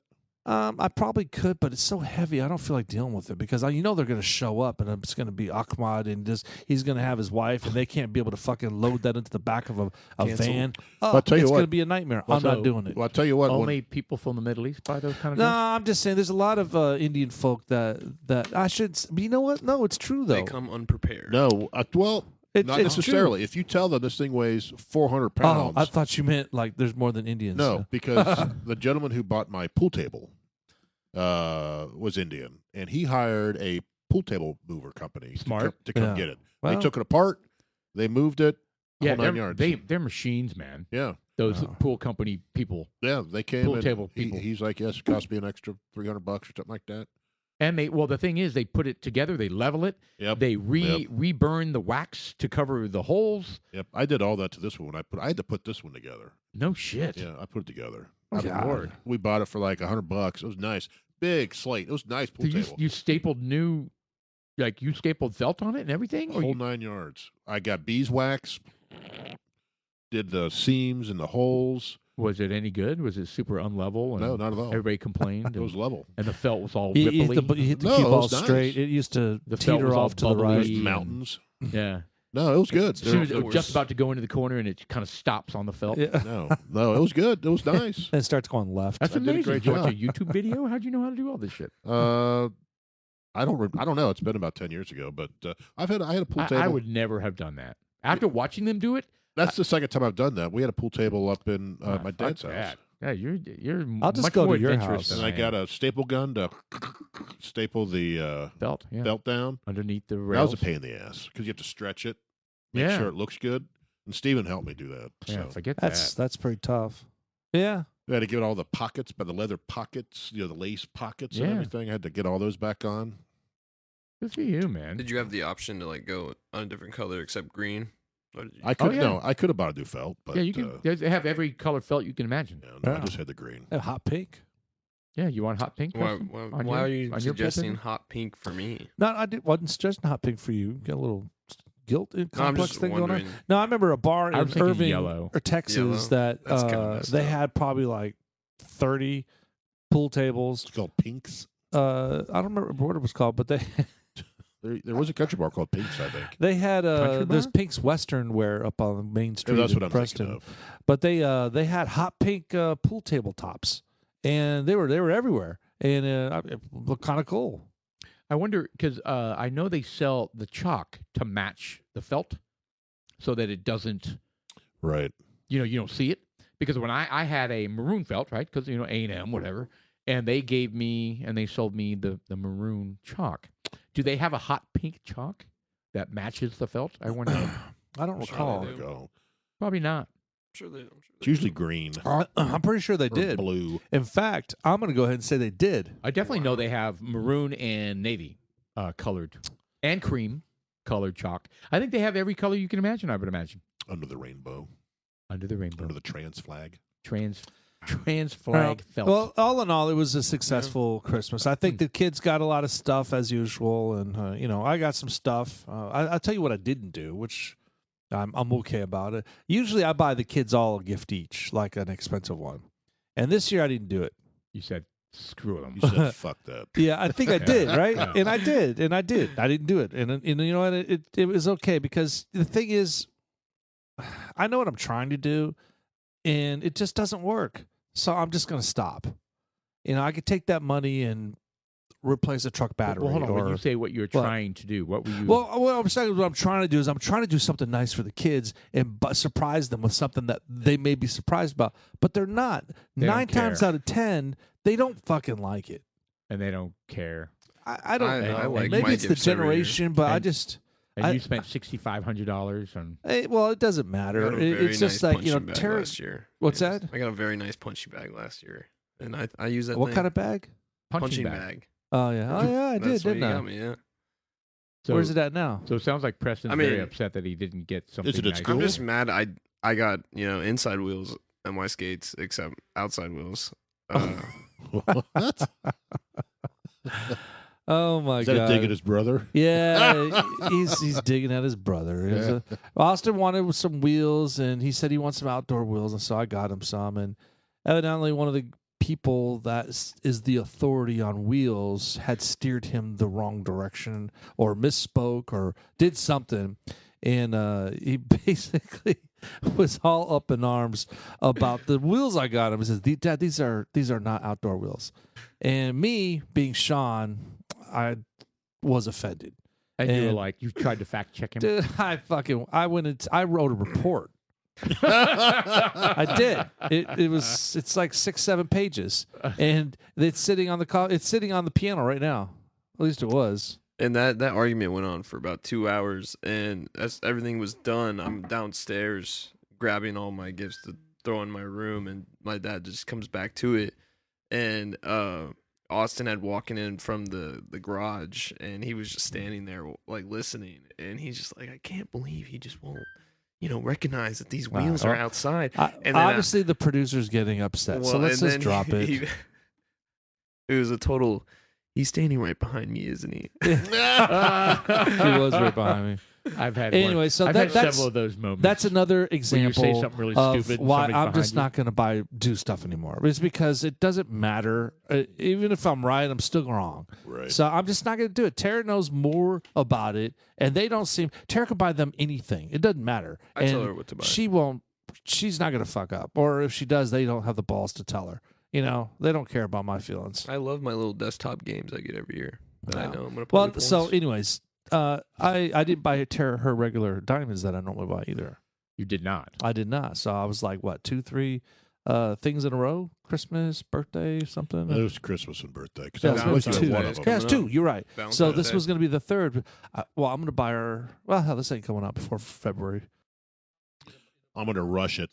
I probably could, but it's so heavy. I don't feel like dealing with it because they're going to show up and it's going to be Ahmad and he's going to have his wife and they can't be able to fucking load that into the back of a Cancel. van. I'll tell you it's what. going to be a nightmare. I'm So- not doing it. Well, I'll tell you what. Only people from the Middle East buy those kind of No, things? I'm just saying there's a lot of Indian folk that I should. But you know what? No, it's true though. They come unprepared. No, well, not it's necessarily. If you tell them this thing weighs 400 True. pounds, Oh, I thought you meant like there's more than Indians. no, because the gentleman who bought my pool table was Indian, and he hired a pool table mover company Smart. to come Yeah. get it. Well, They took it apart, they moved it, Yeah, whole 9 yards. they're machines, man. yeah, Those Oh. pool company people. they came. Pool and table people. He's like, yes, it cost me an extra $300 or something like that. And the thing is, they put it together, they level it, Yep. they Yep. reburn the wax to cover the holes. Yep, I did all that to this one. I had to put this one together. No shit. Yeah, I put it together. Oh, God. Lord. We bought it for like $100. It was nice, big slate. It was a nice pool So table. you stapled you stapled felt on it and everything? Or Whole you, 9 yards. I got beeswax. Did the seams and the holes. was it any good? Was it super unlevel? And No, not at all. Everybody complained. It was and, level. and the felt was all you ripply. hit the No, cue it ball was nice. straight. It used to The felt teeter was all off to the bubbly. right. There's Yeah. mountains. Yeah. No, it was good. As soon as There it was just was- about to go into the corner and it kind of stops on the felt. Yeah. No, it was good. It was nice. Then it starts going left. That's I did a amazing. great Did you watch a job. YouTube video? How'd you know how to do all this shit? I don't know. It's been about 10 years ago, but I had a pool table. I would never have done that. After watching them do it, That's the second time I've done that. We had a pool table up in my fuck dad's house. that. Yeah, you're I'll just much go to more your adventurous house. than And I got a staple gun to staple the belt, yeah, belt down. underneath the That rails. was a pain in the ass because you have to stretch it, make Yeah. sure it looks good. And Steven helped me do that. Yeah, So forget That's pretty tough. Yeah. I had to get all the pockets, but the leather pockets, the lace pockets and Yeah. everything. I had to get all those back on. Good for you, man. Did you have the option to like go on a different color except green? Or did you- I could yeah. no, I could have bought a new felt, but Yeah, you can they have every color felt you can imagine. no, I Yeah. just had the green. Hot pink. Yeah, you want hot pink? why Preston? why, On why your- are you on your suggesting pulpit? hot pink for me? No, wasn't suggesting hot pink for you. Get a little guilt No, I'm complex just thing going on. wondering. No, I remember a bar I in was thinking Irving yellow. or Texas Yellow? that That's kinda messed they up. had probably like 30 pool tables. It's called Pinks. I don't remember what it was called, but they There was a country bar called Pinks, I think. they had Country there's bar? Pink's Western Wear up on Main Street. Yeah, that's in what I'm Preston. thinking of. But they had hot pink pool table tops, and they were everywhere, and it looked kind of cool. I wonder because I know they sell the chalk to match the felt, so that it doesn't. Right. You don't see it because when I had a maroon felt, right? Because A&M whatever, and they sold me the maroon chalk. Do they have a hot pink chalk that matches the felt? I wonder. I don't Sure recall. they do. Go. Probably not. It's usually green I'm pretty sure they or did. blue. In fact, I'm going to go ahead and say they did. I definitely know they have maroon and navy colored and cream colored chalk. I think they have every color you can imagine. I would imagine Under the rainbow. under the rainbow. Under the trans flag. trans flag felt. Well, all in all, it was a successful Christmas. I think the kids got a lot of stuff as usual, and I got some stuff. I'll tell you what I didn't do, which I'm okay about it. Usually, I buy the kids all a gift each, like an expensive one, and this year I didn't do it. You said screw them. You said fuck that. Yeah, I think I did, right? Yeah. And I did. I didn't do it, and you know what? It was okay because the thing is, I know what I'm trying to do, and it just doesn't work. So I'm just going to stop. I could take that money and replace a truck battery. Well, hold on. When or- you say what you're trying to do, what were you? Well, what I'm trying to do is I'm trying to do something nice for the kids and surprise them with something that they may be surprised about, but they're not. They don't 9 times care. out of 10, they don't fucking like it. and they don't care. I don't. I like maybe my it's the gifts every year. generation, but I And- just. And I- you spent $6,500 on. Well, it doesn't I matter. got a very It's just nice like punching bag Terry. last year. What's Yes. that? I got a very nice punching bag last year, and I use that. What thing. kind of bag? Punching bag. Oh yeah, I did, That's what didn't you I? got me, yeah. So, Where's it at now? So it sounds like Preston's I mean- very upset that he didn't get something. Is it at nice. school? I'm just mad. I got inside wheels on my skates, except outside wheels. What? Oh my Is that god! a dig at his brother? Yeah, he's digging at his brother. Yeah. Austin wanted some wheels, and he said he wants some outdoor wheels, and so I got him some. And evidently, one of the people that is the authority on wheels had steered him the wrong direction, or misspoke, or did something, and he basically was all up in arms about the wheels I got him. He says, "Dad, these are not outdoor wheels," and me being Sean, I was offended. And you were and- like, you tried to fact check him. Dude, I wrote a report. I did. It's like 6-7 pages, and it's sitting on the piano right now. At least it was. And that argument went on for about 2 hours, and as everything was done, I'm downstairs grabbing all my gifts to throw in my room, and my dad just comes back to it, and Austin had walking in from the garage, and he was just standing there like listening, and he's just like, I can't believe he just won't recognize that these wheels are outside. And then Obviously, the producer's getting upset, so let's and just then drop it. It was a total. He's standing right behind me, isn't he? He was right behind me. I've had Anyway, so I've that's had several of those moments. That's another where you example say something really of stupid. and why somebody's I'm just behind not going to do stuff anymore. It's because it doesn't matter. Even if I'm right, I'm still wrong. Right. So I'm just not going to do it. Tara knows more about it, and they don't seem. Tara can buy them anything. It doesn't matter. I and tell her what to buy. She won't. She's not going to fuck up. Or if she does, they don't have the balls to tell her. They don't care about my feelings. I love my little desktop games I get every year. That I Wow. know I'm gonna play. Well, with so points. anyways, I didn't buy Tara her regular diamonds that I normally buy either. You did not. I did not. So I was like, what, 2-3 things in a row? Christmas, birthday, something? It was Christmas and birthday. Because Yeah, I was it was supposed to two. have one of them. Yeah, it's two. You're right. Valentine's So this Day. was going to be the third. Well, I'm going to buy her. Well, hell, this ain't coming out before February. I'm going to rush it.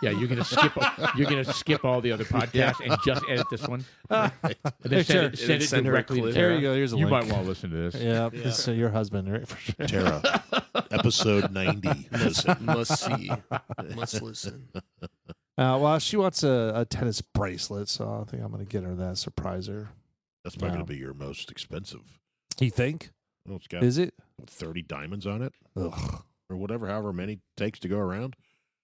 Yeah, you're gonna skip all the other podcasts and just edit this one, and then Sure. send it Send her a directly to clip. Tara. There you go. Here's a You link. might want to listen to this. Yeah, this is your husband, right? For sure. Tara. Episode 90. Listen. must see, must listen. Well, she wants a tennis bracelet, so I think I'm going to get her that, surprise her. That's probably No. going to be your most expensive. You think? Well, it's got Is it? 30 diamonds on it, Ugh. or whatever, however many it takes to go around.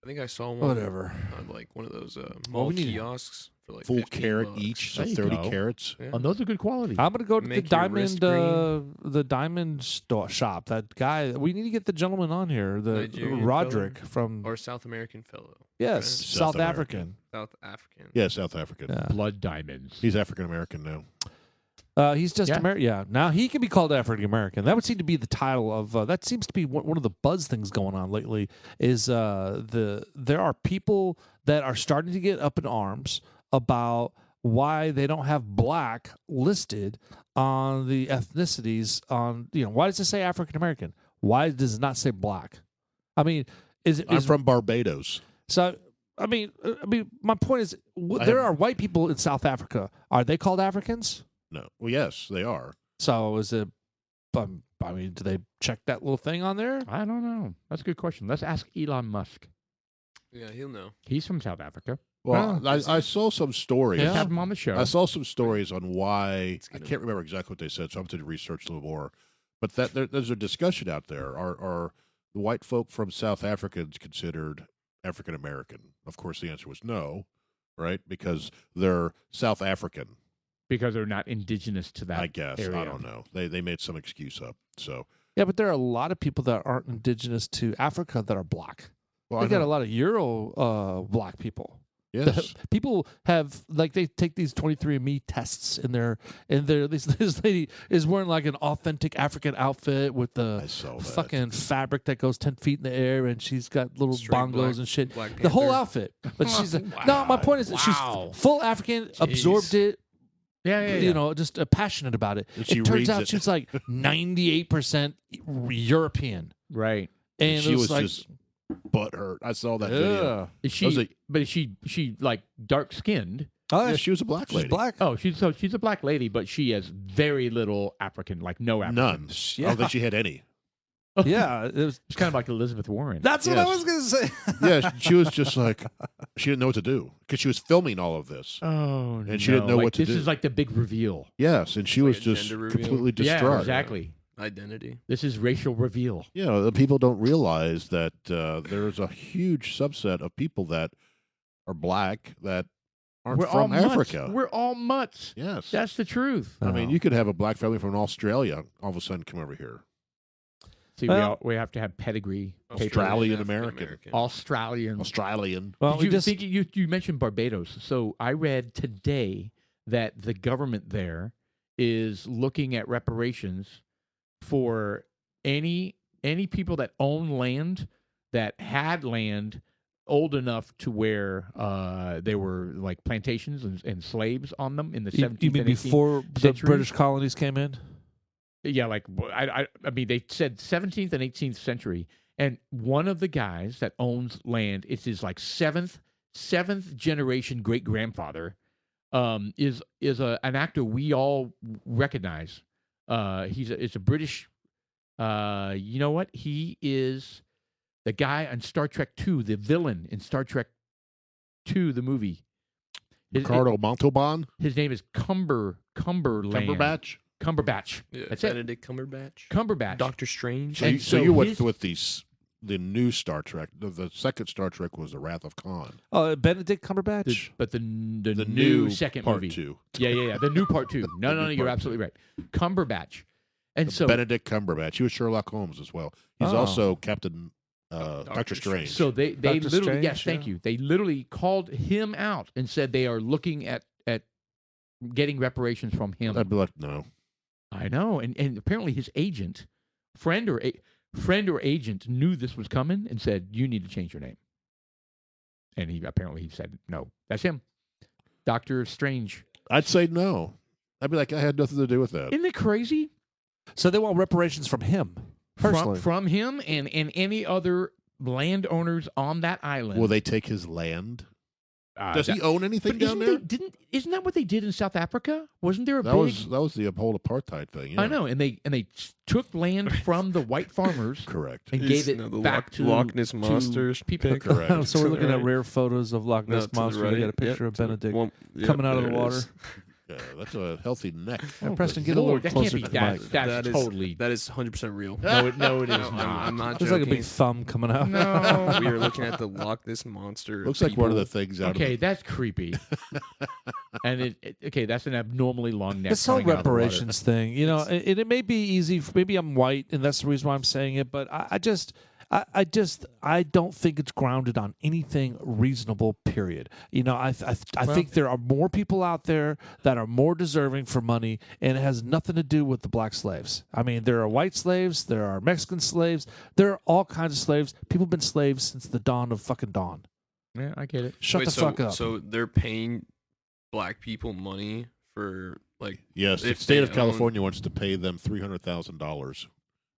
I think I saw one Whatever. on like one of those Well, mall we need- kiosks for like Full 15 carat bucks. each, so There you 30 go. carats. Yeah. And those are good quality. I'm gonna go to Make the your wrist diamond shop. That guy. We need to get the gentleman on here. The Nigerian Roderick fellow? from Or South American fellow. yes, right? South American. African. South African. Yeah, South African. Yeah. Blood diamonds. He's African American now. He's just Yeah. American. Yeah, now he can be called African American. That would seem to be the title of. That seems to be one of the buzz things going on lately. Is there are people that are starting to get up in arms about why they don't have black listed on the ethnicities. On why does it say African American? Why does it not say black? I mean, I'm from Barbados. so? I mean, my point is, there are white people in South Africa. Are they called Africans? No. Well, yes, they are. So is it? I mean, do they check that little thing on there? I don't know. That's a good question. Let's ask Elon Musk. Yeah, he'll know. He's from South Africa. Well, I saw some stories. Yeah. Have him on the show. I saw some stories on why. I gonna- can't remember exactly what they said, so I'm going to research a little more. But there's a discussion out there. Are the white folk from South Africa considered African American? Of course, the answer was no, right? Because they're South African. because they're not indigenous to that I guess area. I don't know. They made some excuse up. So Yeah, but there are a lot of people that aren't indigenous to Africa that are black. well, They I got know. a lot of Euro black people. Yes. People have they take these 23andMe tests in their this lady is wearing like an authentic African outfit with I the saw that. fucking fabric that goes 10 feet in the air, and she's got little Straight bongos black- and shit. Black The whole Panther. outfit. But she's no. My point is that Wow. she's full African, absorbed it. Yeah. You know, just passionate about it. And she It turns reads out it. she's like 98% European, Right. and she it was like, just butthurt. I saw that video. yeah. Is she? Was it- But is she like dark skinned? Oh, Yeah, she was a black she's lady. black. Oh, she's a black lady, but she has very little African, like no African. None. I Yeah. don't think she had any. Yeah, it was. It's kind of like Elizabeth Warren. That's what I Yes. was gonna say. Yeah, she was just like she didn't know what to do because she was filming all of this. Oh, And she didn't know like, what to this do. is like the big reveal. Yes, and she Like was a just gender reveal? completely distraught. Yeah, exactly. Identity. This is racial reveal. You know, the people don't realize that there's a huge subset of people that are black that aren't We're from all mutts. Africa. We're all mutts. Yes. That's the truth. I mean, you could have a black family from Australia all of a sudden come over here. See, Well- we have to have pedigree. Australian papers. American. Australian. Australian. Well, we Did you just think you mentioned Barbados? So I read today that the government there is looking at reparations for any people that own land that had land old enough to where they were like plantations and slaves on them in the 17th you mean and 18th before the centuries? British colonies came in? Yeah, like I mean, they said 17th and 18th century, and one of the guys that owns land, it's his like seventh generation great grandfather, is an actor we all recognize. It's a British. You know what? He is the guy on Star Trek II, the villain in Star Trek II, the movie. Ricardo Montalban. His name is Cumberland. Cumberbatch. Cumberbatch. Yeah, That's it. Benedict Cumberbatch. Cumberbatch. Doctor Strange. So, And you, so so you went his- with the new Star Trek. The second Star Trek was The Wrath of Khan. Oh, Benedict Cumberbatch. But the The new second part movie. 2. Yeah. The new part 2. No, new you're part absolutely right. Cumberbatch. And so Benedict Cumberbatch. He was Sherlock Holmes as well. He's Oh. also Captain Doctor Doctor Strange. so they Doctor literally Strange, yes, thank yeah. you. They literally called him out and said they are looking at getting reparations from him. I'd be like, no. I know. And apparently his agent, friend or agent knew this was coming and said, "You need to change your name." And he said, "No, that's him." Doctor Strange. I'd say no. I'd be like, I had nothing to do with that. Isn't it crazy? So they want reparations from him personally. From him and any other landowners on that island. Will they take his land? Does that- he own anything But down there? isn't that what they did in South Africa? Wasn't there a That big? was the whole apartheid thing. Yeah. I know, and they took land from the white farmers Correct. and gave it back to Loch Ness Monsters people. pic. Correct. So we're To the looking at right. rare photos of Loch No, Ness to the Monster. We right. got a picture Yep, of Benedict Yep, coming out of there the it water. is. Yeah, that's a healthy neck. And Preston, good get a little Lord, that closer can't to be the that. mic. That's totally. That is 100% real. No, it is No, not. I'm not There's joking. like a big thumb coming out. No. We are looking at the Loch Ness monster. Looks like one of the people. things out Okay, of that's creepy. And okay, that's an abnormally long neck. This whole coming out of the water. reparations thing, you know, it may be easy. Maybe I'm white, and that's the reason why I'm saying it. But I don't think it's grounded on anything reasonable. Period. You know, I think there are more people out there that are more deserving for money, and it has nothing to do with the black slaves. I mean, there are white slaves, there are Mexican slaves, there are all kinds of slaves. People have been slaves since the dawn of fucking dawn. Yeah, I get it. Shut the fuck up. So they're paying black people money for like yes, the if state they of own- California wants to pay them $300,000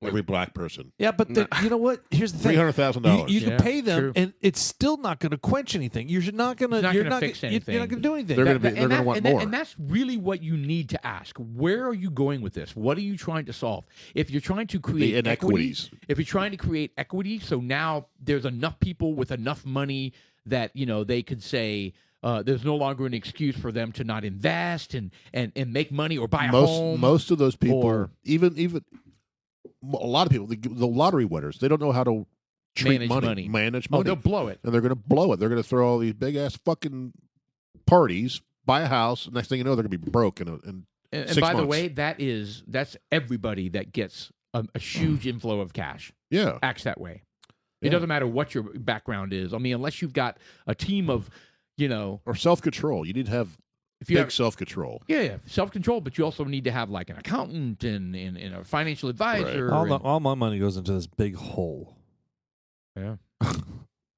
every black person. Yeah, but you know what? Here's the thing. $300,000. You Yeah, can pay them, true. and it's still not going to quench anything. You're not going to. It's not You're gonna not fix You're anything. not going to do anything. They're going to want more. And that's really what you need to ask. Where are you going with this? What are you trying to solve? If you're trying to create The inequities. if you're trying to create equity, so now there's enough people with enough money that they could say. There's no longer an excuse for them to not invest and make money or buy a home. Most of those people, or- even a lot of people, the lottery winners, they don't know how to treat manage money. Oh, they'll blow it. And they're going to blow it. They're going to throw all these big ass fucking parties, buy a house. Next thing you know, they're going to be broke in And 6 by the months. way, that's everybody that gets a huge inflow of cash. Yeah. Acts that way. Yeah. It doesn't matter what your background is. I mean, unless you've got a team of, Or self-control. You need to have if you big have self-control. yeah, self-control, but you also need to have like an accountant and a financial advisor. All my money goes into this big hole. Yeah.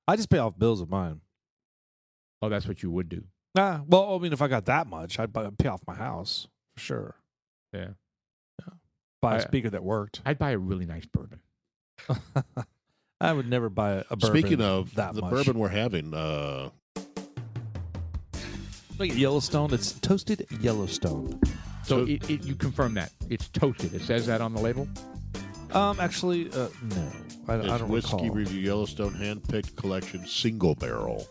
I just pay off bills of mine. Oh, that's what you would do. Well, I mean, if I got that much, I'd pay off my house for sure. Yeah. Buy a speaker that worked. I'd buy a really nice bourbon. I would never buy a bourbon. Speaking of that the much. bourbon we're having, Look at Yellowstone. It's toasted Yellowstone. So you confirm that it's toasted. It says that on the label. Actually, no. I it's don't Whiskey recall. Review Yellowstone Handpicked Collection Single Barrel.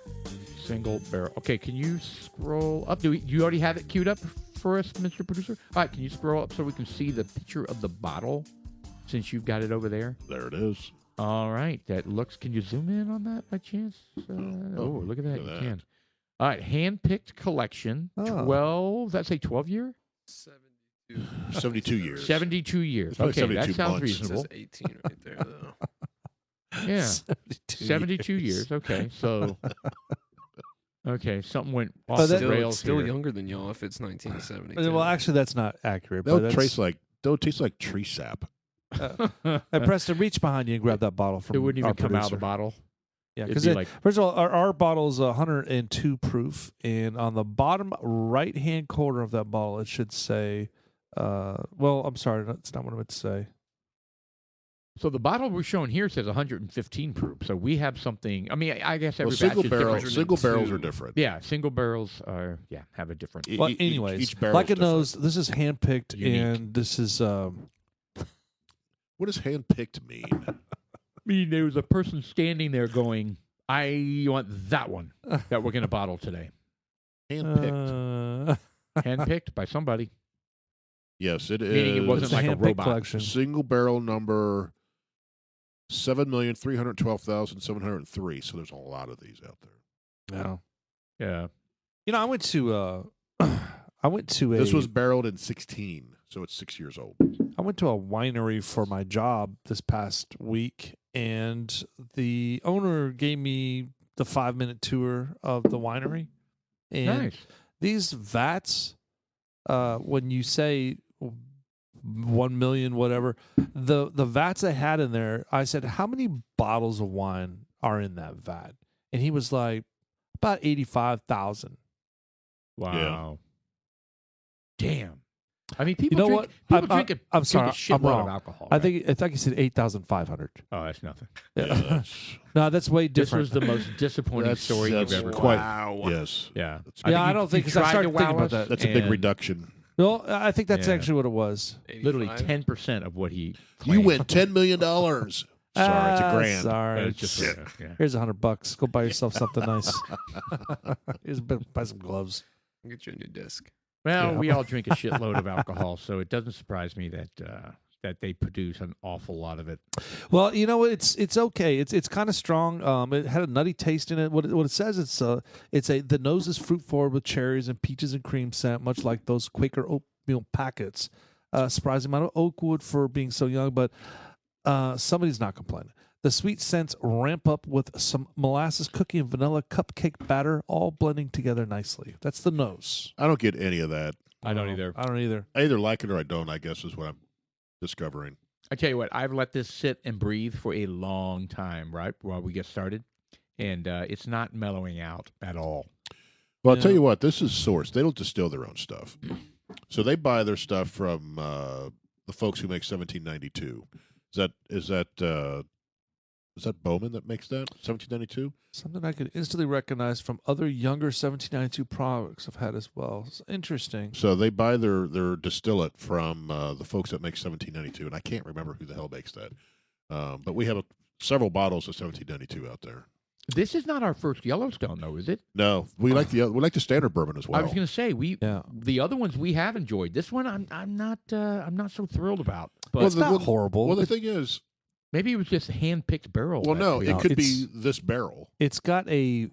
Single barrel. Okay, can you scroll up? Do you already have it queued up for us, Mr. Producer? All right, can you scroll up so we can see the picture of the bottle since you've got it over there? There it is. All right, that looks. Can you zoom in on that by chance? Look at that. You can. All right, hand-picked collection. Oh. 12. Does that say 12 year? 72. 72 years. 72 years. It's probably Okay, 72 that sounds months. It reasonable. says 18 right there though. Yeah, 72, 72 years. Okay, so okay, something went off But the that- rails Still here. younger than y'all if it's 1972. Well, actually, that's not accurate. They'll But taste like tree sap. Hey, Preston, reach behind you and grab that bottle from It wouldn't our even come out of the producer. bottle. Yeah, It'd because be like first of all, our bottle is 102 proof, and on the bottom right-hand corner of that bottle, it should say, well, I'm sorry, that's not what I meant to say. so. The bottle we're showing here says 115 proof. So we have something. I mean, I guess Well, every batch is different. single barrels are different. Yeah, single barrels are have a different. E- Well, each- anyways, each barrel's like it different. knows, this is handpicked, Unique. and this is What does handpicked mean? I mean, there was a person standing there going, "I want that one that we're going to bottle today." Handpicked. Handpicked by somebody. Yes, it Meaning it is. wasn't it's a like a handpicked robot. collection. Single barrel number 7,312,703. So there's a lot of these out there. Yeah. Yeah. You know, I went to a This was barreled in 16, so it's 6 years old. I went to a winery for my job this past week, and the owner gave me the 5-minute tour of the winery. And Nice. these vats, when you say 1 million, whatever, the vats I had in there, I said, how many bottles of wine are in that vat? And he was like, about 85,000. Wow. Damn. I mean, people You know drink. what? People I'm drink sorry, a I'm shitload wrong. of alcohol. I right? think he said 8,500. Oh, that's nothing. Yeah, that's, No, that's way This different. was the most disappointing That's- story that's you've ever quite- told. Wow. yes. Yeah. That's, Yeah, I don't think- 'cause I tried started to thinking wow about us, that. that's a big and reduction. No, I think that's Yeah. actually what it was. Literally 85? 10% of what he. You claimed. win $10 million. Sorry, it's a grand. Sorry. It's just yeah. Here's $100. Go buy yourself something nice. Here's buy some gloves. I'll get you a new disc. Well, Yeah. we all drink a shitload of alcohol, so it doesn't surprise me that that they produce an awful lot of it. Well, you know, it's okay. It's kind of strong. It had a nutty taste in it. What it says, the nose is fruit forward with cherries and peaches and cream scent, much like those Quaker oatmeal packets. Surprising amount of oak wood for being so young, but somebody's not complaining. The sweet scents ramp up with some molasses, cookie, and vanilla cupcake batter, all blending together nicely. That's the nose. I don't get any of that. I don't either. I don't either. I either like it or I don't, I guess, is what I'm discovering. I tell you what, I've let this sit and breathe for a long time, right, while we get started, and it's not mellowing out at all. Well, I'll Yeah. tell you what, this is sourced. They don't distill their own stuff. So they buy their stuff from the folks who make 1792. Is that Bowman that makes that? 1792? Something I could instantly recognize from other younger 1792 products I've had as well. It's interesting. So they buy their distillate from the folks that make 1792, and I can't remember who the hell makes that. But we have several bottles of 1792 out there. This is not our first Yellowstone, though, is it? No, we like the standard bourbon as well. I was going to say Yeah. the other ones we have enjoyed. This one I'm not so thrilled about. But Well, It's not horrible. Well, the thing is, maybe it was just hand-picked barrel. well, that no, we it got. could It's- be this barrel. It's got a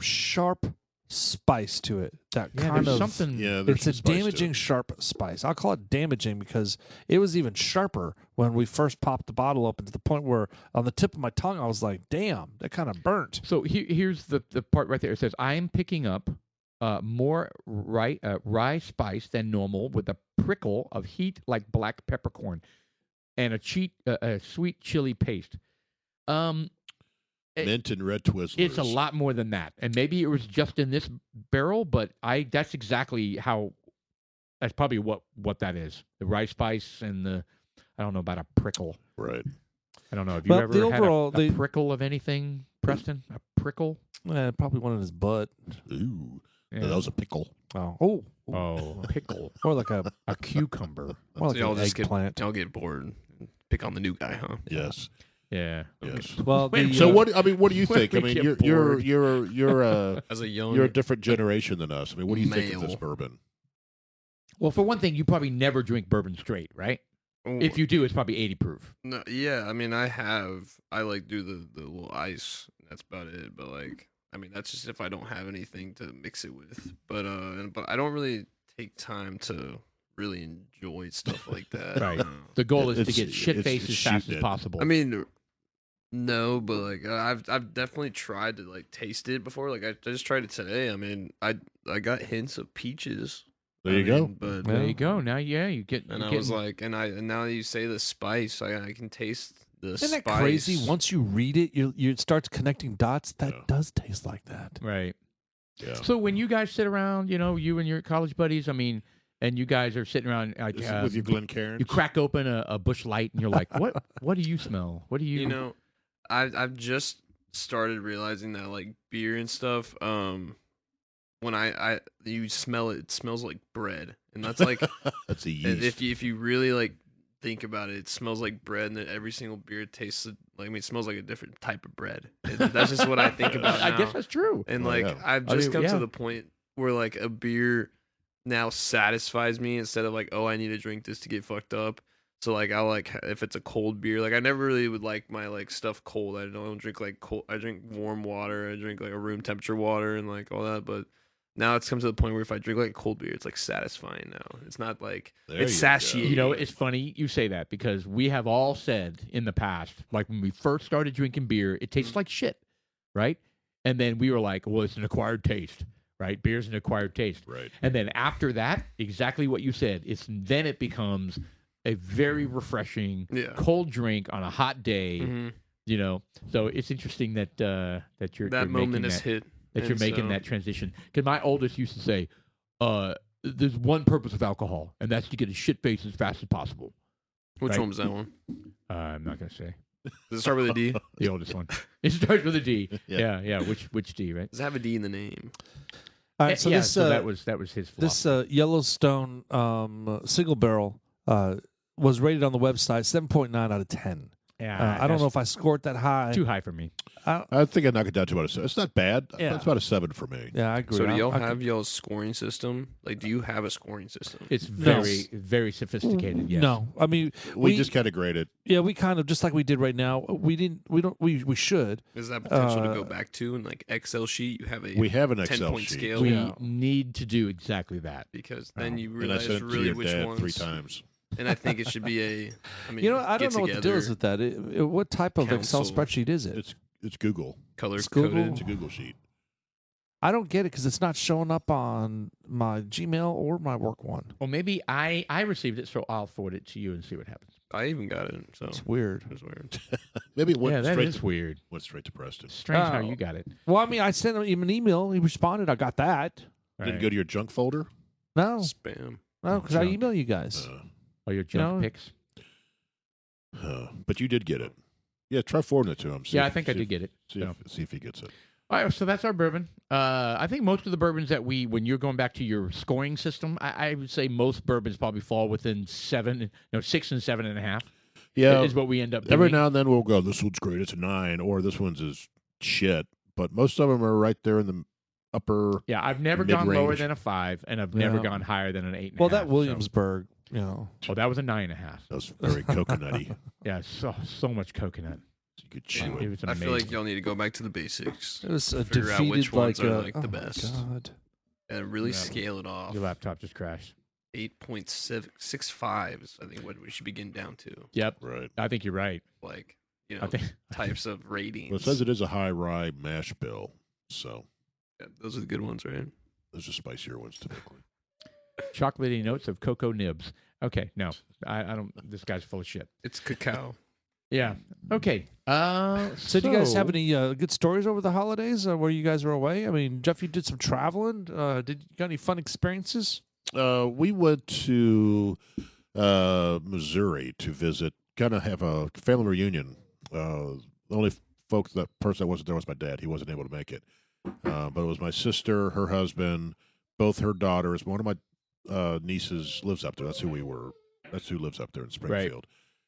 sharp spice to it that Yeah, kind there's of something. Yeah, there's it's a some spice to it. damaging sharp spice. I'll call it damaging because it was even sharper when we first popped the bottle open to the point where on the tip of my tongue I was like, damn, that kind of burnt. So here's the part right there. It says, I am picking up more rye spice than normal with a prickle of heat like black peppercorn and a sweet chili paste. Mint and red Twizzlers. It's a lot more than that. And maybe it was just in this barrel, but that's exactly that's probably what that is. The rye spice and I don't know about a prickle. Right. I don't know. Have you Well, ever the had overall- a prickle of anything, Preston? A prickle? Probably one in his butt. Ooh, Yeah. that was a pickle. Oh, Oh, pickle. or like a A cucumber. more like y'all an just eggplant. y'all get bored and pick on the new guy, huh? Yes. Yeah. Yes. Well, Wait, the, So uh, what do you when think? I we mean, get you're bored. As a young, you're a different generation than us. I mean, what do you think of this Male. bourbon? Well, for one thing, you probably never drink bourbon straight, right? If you do, it's probably 80 proof. no, yeah, I mean, I like do the little ice. That's about it. But like, I mean, that's just if I don't have anything to mix it with. But I don't really take time to really enjoy stuff like that. Right. Uh, The goal is to It's- get shit it's faced as fast shooting as it. possible. I mean, no, but like I've definitely tried to like taste it before. Like I just tried it today. I mean, I got hints of peaches. There you go. But there you go. Now, yeah, you get. and you're I was getting- like, and now that you say the spice, I can taste the Isn't that spice. crazy? Once you read it, it starts connecting dots. That Yeah. does taste like that. right. Yeah. So when you guys sit around, you and your college buddies, I mean, and you guys are sitting around, like, Is it with your Glencairns? you crack open a Busch Light, and you're like, what do you smell? What do you? You know, I've just started realizing that like beer and stuff, when you smell it, it smells like bread, and that's like That's a and yeast. if you really like think about it, it smells like bread, and that every single beer tastes like, I mean, it smells like a different type of bread. That's just what I think about I now. guess that's true. And Oh, like yeah. I've I just mean, come yeah. to the point where like a beer now satisfies me instead of like, oh, I need to drink this to get fucked up. So like I like if it's a cold beer, like I never really would like my like stuff cold. I don't drink like cold. I drink warm water. I drink like a room temperature water and like all that. But now it's come to the point where if I drink like a cold beer, it's like satisfying now. It's not like There it's you satiating. You know, it's funny you say that because we have all said in the past, like when we first started drinking beer, it tastes like shit, right? And then we were like, well, it's an acquired taste, right? Beer's an acquired taste. Right. And then after that, exactly what you said, then it becomes a very refreshing Yeah. cold drink on a hot day, Mhm. you know. So it's interesting that you're That you're moment making is hit. that you're And making so- that transition. Because my oldest used to say, there's one purpose of alcohol, and that's to get a shit face as fast as possible. Which right. one was that one? I'm not going to say. Does it start with a D? The oldest one. It starts with a D. Yeah. Yeah. Which D, right? Does it have a D in the name? All right, so yeah, this so that was his flop. this Yellowstone single barrel was rated on the website 7.9 out of 10. Yeah, I don't know that's if I scored that high. too high for me. I think I knocked it down to about a 7. It's not bad. Yeah. It's about a 7 for me. Yeah, I agree. So do y'all I have y'all's scoring system? Like, do you have a scoring system? It's No. very, very sophisticated. Yes. No, I mean We just kind of grade it. yeah, we kind of just like we did right now. We should. Is that potential to go back to in like Excel sheet? You have a We have an 10 Excel point sheet. scale We need to do exactly that. because then you And I realize sent it to really your which dad ones. 3 times. And I think it should be a. I mean, You know, I get don't know what the deal is together, with that. What type of Excel council. spreadsheet is it? It's Google. color It's Google. coded. It's a Google sheet. I don't get it because it's not showing up on my Gmail or my work one. Well, maybe I received it, so I'll forward it to you and see what happens. I even got it, so It's weird. it was weird. Maybe it went Yeah, that straight is to, weird. went straight to Preston. Strange how Oh. you got it. Well, I mean, I sent him an email. He responded. I got that. Didn't Right. go to your junk folder? No, Spam. no, because I Junk. email you guys. Oh, your junk know, pics. But you did get it. Yeah, try forwarding it to him. Yeah, I think I did get it. See, So. see if he gets it. All right, so that's our bourbon. I think most of the bourbons that when you're going back to your scoring system, I would say most bourbons probably fall within 6 and 7.5. Yeah, Is what we end up doing. every now and then we'll go, this one's great, it's a 9, or this one's is shit. But most of them are right there in the upper. Yeah, I've never gone lower mid-range. than a 5, and I've never Yeah. gone higher than an 8.5. Well, that so- Williamsburg, you know. Oh, that was a 9.5. That was very coconutty. Yeah, so much coconut. You could chew It it. was I amazing. feel like y'all need to go back to the basics It was Figure out defeated which ones like are, a, like, oh the my best. God. and really Yeah. scale it off. Your laptop just crashed. 8.65 is I think what we should be getting down to. Yep, Right. I think you're right. Like, you I know, think types of ratings. Well, it says it is a high rye mash bill, so Yeah, those are the good ones, right? those are spicier ones typically. chocolatey notes of cocoa nibs. Okay, no, I don't. This guy's full of shit. It's cacao. Yeah. Okay. So, do you guys have any good stories over the holidays where you guys were away? I mean, Jeff, you did some traveling. Did you got any fun experiences? We went to Missouri to visit, kind of have a family reunion. The only person that wasn't there was my dad. He wasn't able to make it. But it was my sister, her husband, both her daughters. One of my nieces lives up there. That's who lives up there in Springfield.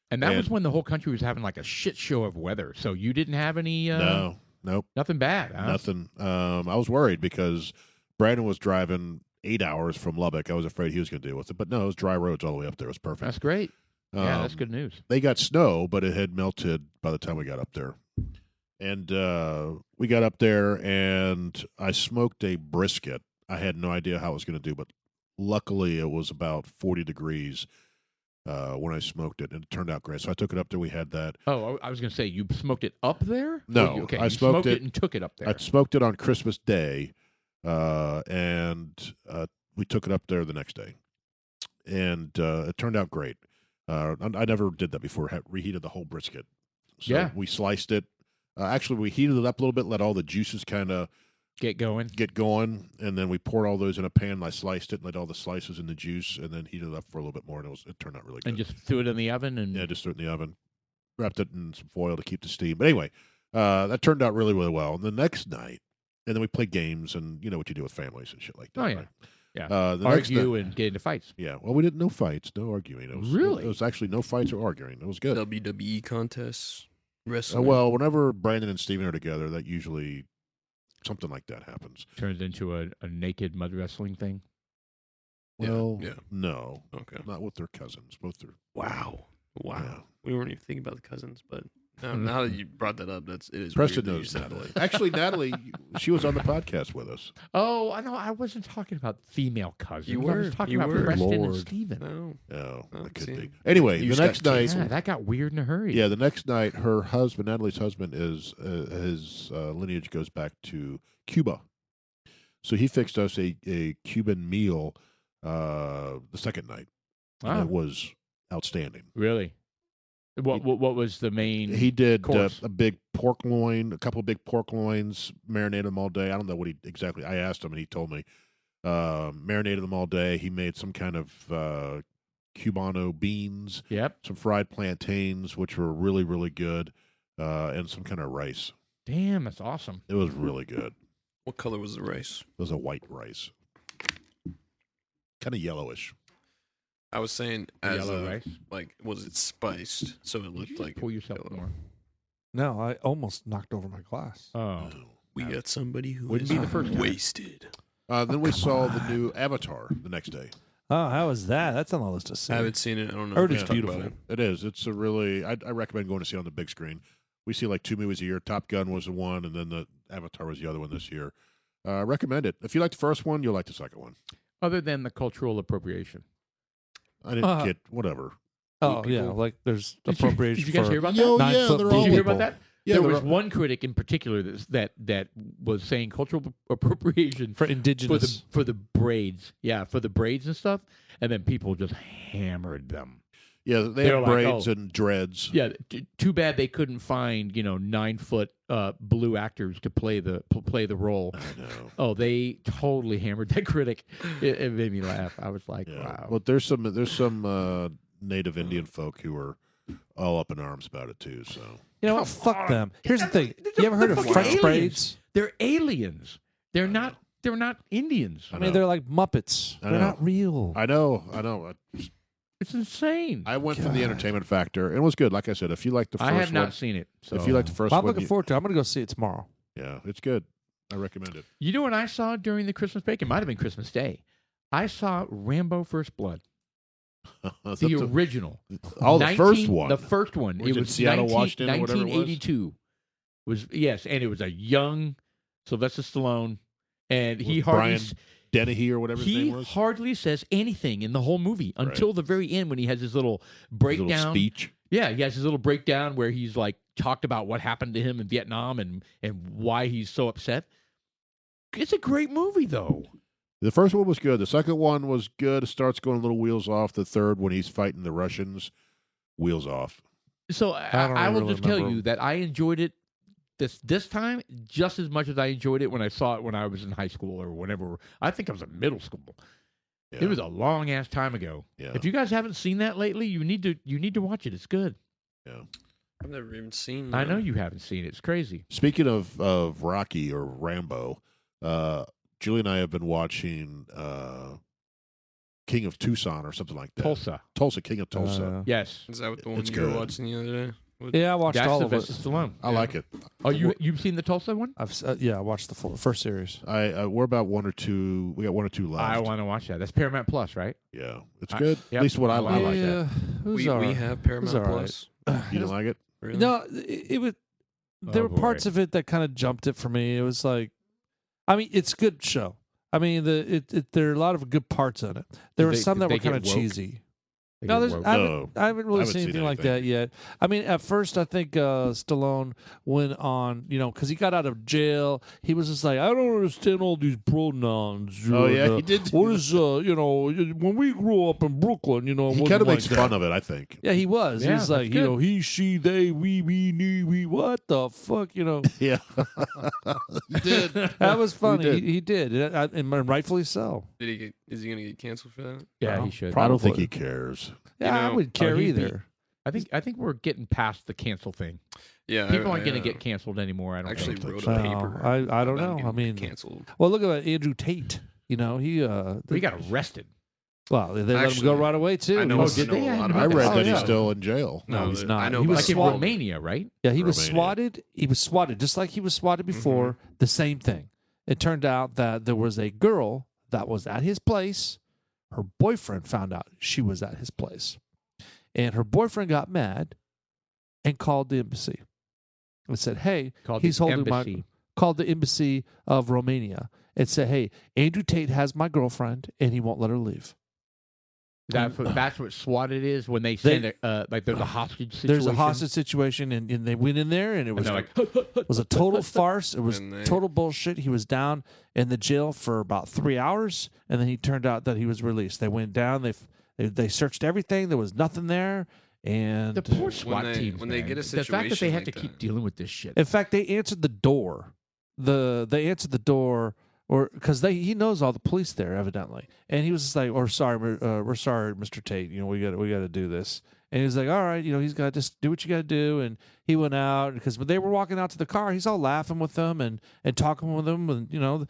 And that was and- when the whole country was having like a shit show of weather. So you didn't have any. No, nope, Nothing bad. Huh? nothing. I was worried because Brandon was driving 8 hours from Lubbock. I was afraid he was going to deal with it. But no, it was dry roads all the way up there. It was perfect. That's great. Yeah, that's Um, good news. They got snow, but it had melted by the time we got up there. And we got up there, and I smoked a brisket. I had no idea how it was going to do, but luckily it was about 40 degrees when I smoked it, and it turned out great. So I took it up there. We had that. Oh, I was going to say you smoked it up there. No, Or you, okay, I you smoked it- and took it up there. I smoked it on Christmas Day, and we took it up there the next day. And it turned out great. I never did that before. Reheated the whole brisket. So Yeah. we sliced it. Actually, we heated it up a little bit, let all the juices kind of Get going. get going, and then we poured all those in a pan. And I sliced it and let all the slices in the juice, and then heated it up for a little bit more, and it turned out really good. And just threw it in the oven and Yeah, just threw it in the oven, wrapped it in some foil to keep the steam. But anyway, that turned out really, really well. And the next night, and then we played games, and you know what you do with families and shit like that. Oh, yeah. right? Yeah. The next argue night, and get into fights. yeah. Well, we didn't no fights, no arguing. It was Really? It was actually no fights or arguing. It was good. WWE contests, wrestling. Well, whenever Brandon and Steven are together, that usually something like that happens. Turns into a naked mud wrestling thing. Yeah, Well, yeah. no, Okay. not with their cousins. Both their Wow. Yeah. We weren't even thinking about the cousins, but now that you brought that up, it is Preston weird that you knows said Natalie. that. Actually, Natalie, she was on the podcast with us. Oh, I know. I wasn't talking about female cousins. You I was were. talking You about were. Preston and Lord. Steven. No. Oh, Oh, that could see. be. Anyway, You the just got next night, canceled. Yeah, that got weird in a hurry. yeah, the next night, her husband, Natalie's husband, is his lineage goes back to Cuba, so he fixed us a Cuban meal the second night, and Wow. it was outstanding. Really? What was the main? He did course? a big pork loin, a couple of big pork loins, marinated them all day. I don't know what he exactly. I asked him, and he told me marinated them all day. He made some kind of Cubano beans, Yep. some fried plantains, which were really, really good, and some kind of rice. Damn, that's awesome. It was really good. What color was the rice? It was a white rice, kind of yellowish. I was saying The as yellow a, rice. like, was it spiced? So it You looked should like pour yourself yellow. more. No, I almost knocked over my glass. Oh, We Ouch. got somebody who Wouldn't is be the first time. wasted. Then we come saw the on. new Avatar the next day. Oh, how was that? That's on the list to see. I haven't seen it. I don't know. Heard if it's we talked about beautiful. it. It is. It's a really. I recommend going to see it on the big screen. We see like 2 movies a year. Top Gun was the one, and then the Avatar was the other one this year. Recommend it. If you like the first one, you'll like the second one. Other than the cultural appropriation. I didn't get whatever. Oh Eight yeah, people. like there's Did you appropriation guys for hear about Yo, that? Nine yeah, foot they're Did all you hear people. about that? Yeah, there they're was all- one critic in particular that was saying cultural appropriation for for indigenous. the braids. Yeah, for the braids and stuff. And then people just hammered them. Yeah, they They're have like, braids oh. and dreads. Yeah, too bad they couldn't find 9-foot blue actors to play the role. I know. Oh, they totally hammered that critic. It made me laugh. I was like, Yeah. wow. Well, there's some native Indian folk who are all up in arms about it too. So You know what? Come Fuck on. them. Here's the thing. They're You ever heard of fucking French aliens. braids? They're aliens. They're not. They're not Indians. I mean, they're like Muppets. I They're know. not real. I know. It's insane. I went for the God. entertainment factor, and it was good. Like I said, if you like the first I have one, not seen it. So if you like the first I'm one, looking forward to it. I'm going to go see it tomorrow. yeah, it's good. I recommend it. You know what I saw during the Christmas break? It might have been Christmas Day. I saw Rambo: First Blood, That's the a- original. the first one. The first one. Was it it was Seattle, Washington, or whatever it was? 1982. Yes, and it was a young Sylvester Stallone, and he With hardly Brian Dennehy or whatever his he name was. hardly says anything in the whole movie Right. until the very end when he has his little His breakdown. little speech. Yeah, he has his little breakdown where he's like talked about what happened to him in Vietnam and why he's so upset. It's a great movie though. The first one was good. The second one was good. It starts going a little wheels off. The third, when he's fighting the Russians, wheels off. So don't I will really just tell remember. you that I enjoyed it this time just as much as I enjoyed it when I saw it when I was in high school or whenever. I think I was in middle school. Yeah. It was a long ass time ago. Yeah. If you guys haven't seen that lately, you need to watch it. It's good. I've never even seen. I know you haven't seen it. It's crazy. Speaking of Rocky or Rambo, Julie and I have been watching King of Tucson or something like that. Tulsa. King of Tulsa. Yes. Is that what the one It's you were good. watching the other day? Yeah, I watched That's all of Sylvester it. Stallone. I like it. Oh, you've seen the Tulsa one? I watched the first series. We're about one or two. We got one or two left. I want to watch that. That's Paramount Plus, right? Yeah, it's I- good. yep. At least what I I like. like that. Yeah, it was We all right. have It Paramount was all right. Plus. You didn't like it? Really? No, it was. There Oh, were parts boy. of it that kind of jumped it for me. It was like, I mean, it's a good show. I mean, there are a lot of good parts in it. There were some that did were they get kind of woke? cheesy. They No, get there's, woke. I haven't really I haven't seen seen anything like anything. that yet. I mean, at first, I think Stallone went on, because he got out of jail. He was just like, I don't understand all these pronouns. Oh, yeah, and, he did. What is, when we grew up in Brooklyn, it He wasn't kind of like makes that. fun of it, I think. Yeah, he was. Yeah, he was like, that's good. he, she, they, we, me, we. What the fuck, Yeah, he did. That was funny. did. He did, and rightfully so. Is he gonna get canceled for that? Yeah, Well, he should. I don't think Probably. he cares. Yeah, I know, wouldn't care he'd be- either. I think we're getting past the cancel thing. Yeah, People aren't going to I, get canceled anymore. I don't actually think. wrote so. a Well, paper. I don't about know. getting I mean, canceled. well, look at Andrew Tate. He We got arrested. well, they let him go Actually, right away too. I know. Oh, I did know they? a I lot didn't I about know read Oh, that he's yeah. still in jail. No, he's not. I know He was Like in swatted. Romania, right? Yeah, he was Romania. swatted. He was swatted just like he was swatted before. The same thing. It turned out that there was a girl that was at his place. Her boyfriend found out she was at his place, and her boyfriend got mad and called the embassy and said, "Hey, Called he's the holding my." embassy. Called the embassy of Romania and said, "Hey, Andrew Tate has my girlfriend, and he won't let her leave." That's what swatted is when they send like there's a hostage situation. There's a hostage situation, and they went in there, and it And was they're like, it was a total farce. It was And they- total bullshit. He was down in the jail for about 3 hours, and then he turned out that he was released. They went down. They searched everything. There was nothing there, and the poor SWAT they- teams. when they man. get a the fact that they situation have to like keep that. dealing with this shit. in fact, they answered the door. They answered the door, or because he knows all the police there evidently, and he was just like, "We're sorry, Mr. Tate. We got to do this." And he was like, "All right, he's got to just do what you got to do." And he went out because when they were walking out to the car, he's all laughing with them and talking with them, and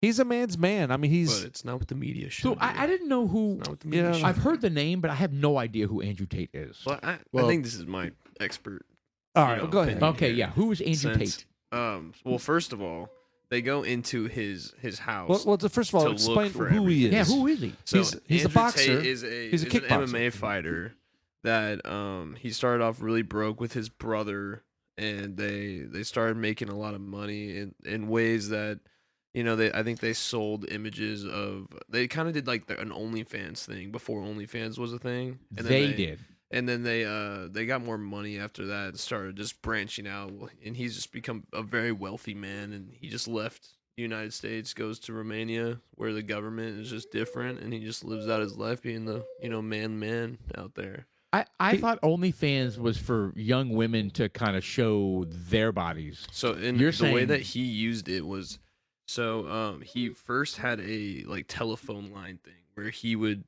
He's a man's man. I mean, But it's not what the media should. So I didn't know who. Not what the media should Yeah. I've heard the name, but I have no idea who Andrew Tate is. Well, I Well- think this is my expert. all you right. know, Well, go ahead. opinion. Okay, yeah. Who is Andrew Since, Tate? Well, first of all, they go into his house. Well, first of all, to look explain for who he is. Yeah, who is he? So he's a Andrew boxer. Tate He's a is an kickboxer. MMA fighter that he started off really broke with his brother, and they started making a lot of money in ways that, you know, I think they sold images of, they kind of did like an OnlyFans thing before OnlyFans was a thing. And then They did. And then they got more money after that and started just branching out, and he's just become a very wealthy man, and he just left the United States, goes to Romania where the government is just different, and he just lives out his life being the, you know, man out there. I thought OnlyFans was for young women to kind of show their bodies. So in You're the way saying- that he used it was, so he first had a like telephone line thing where he would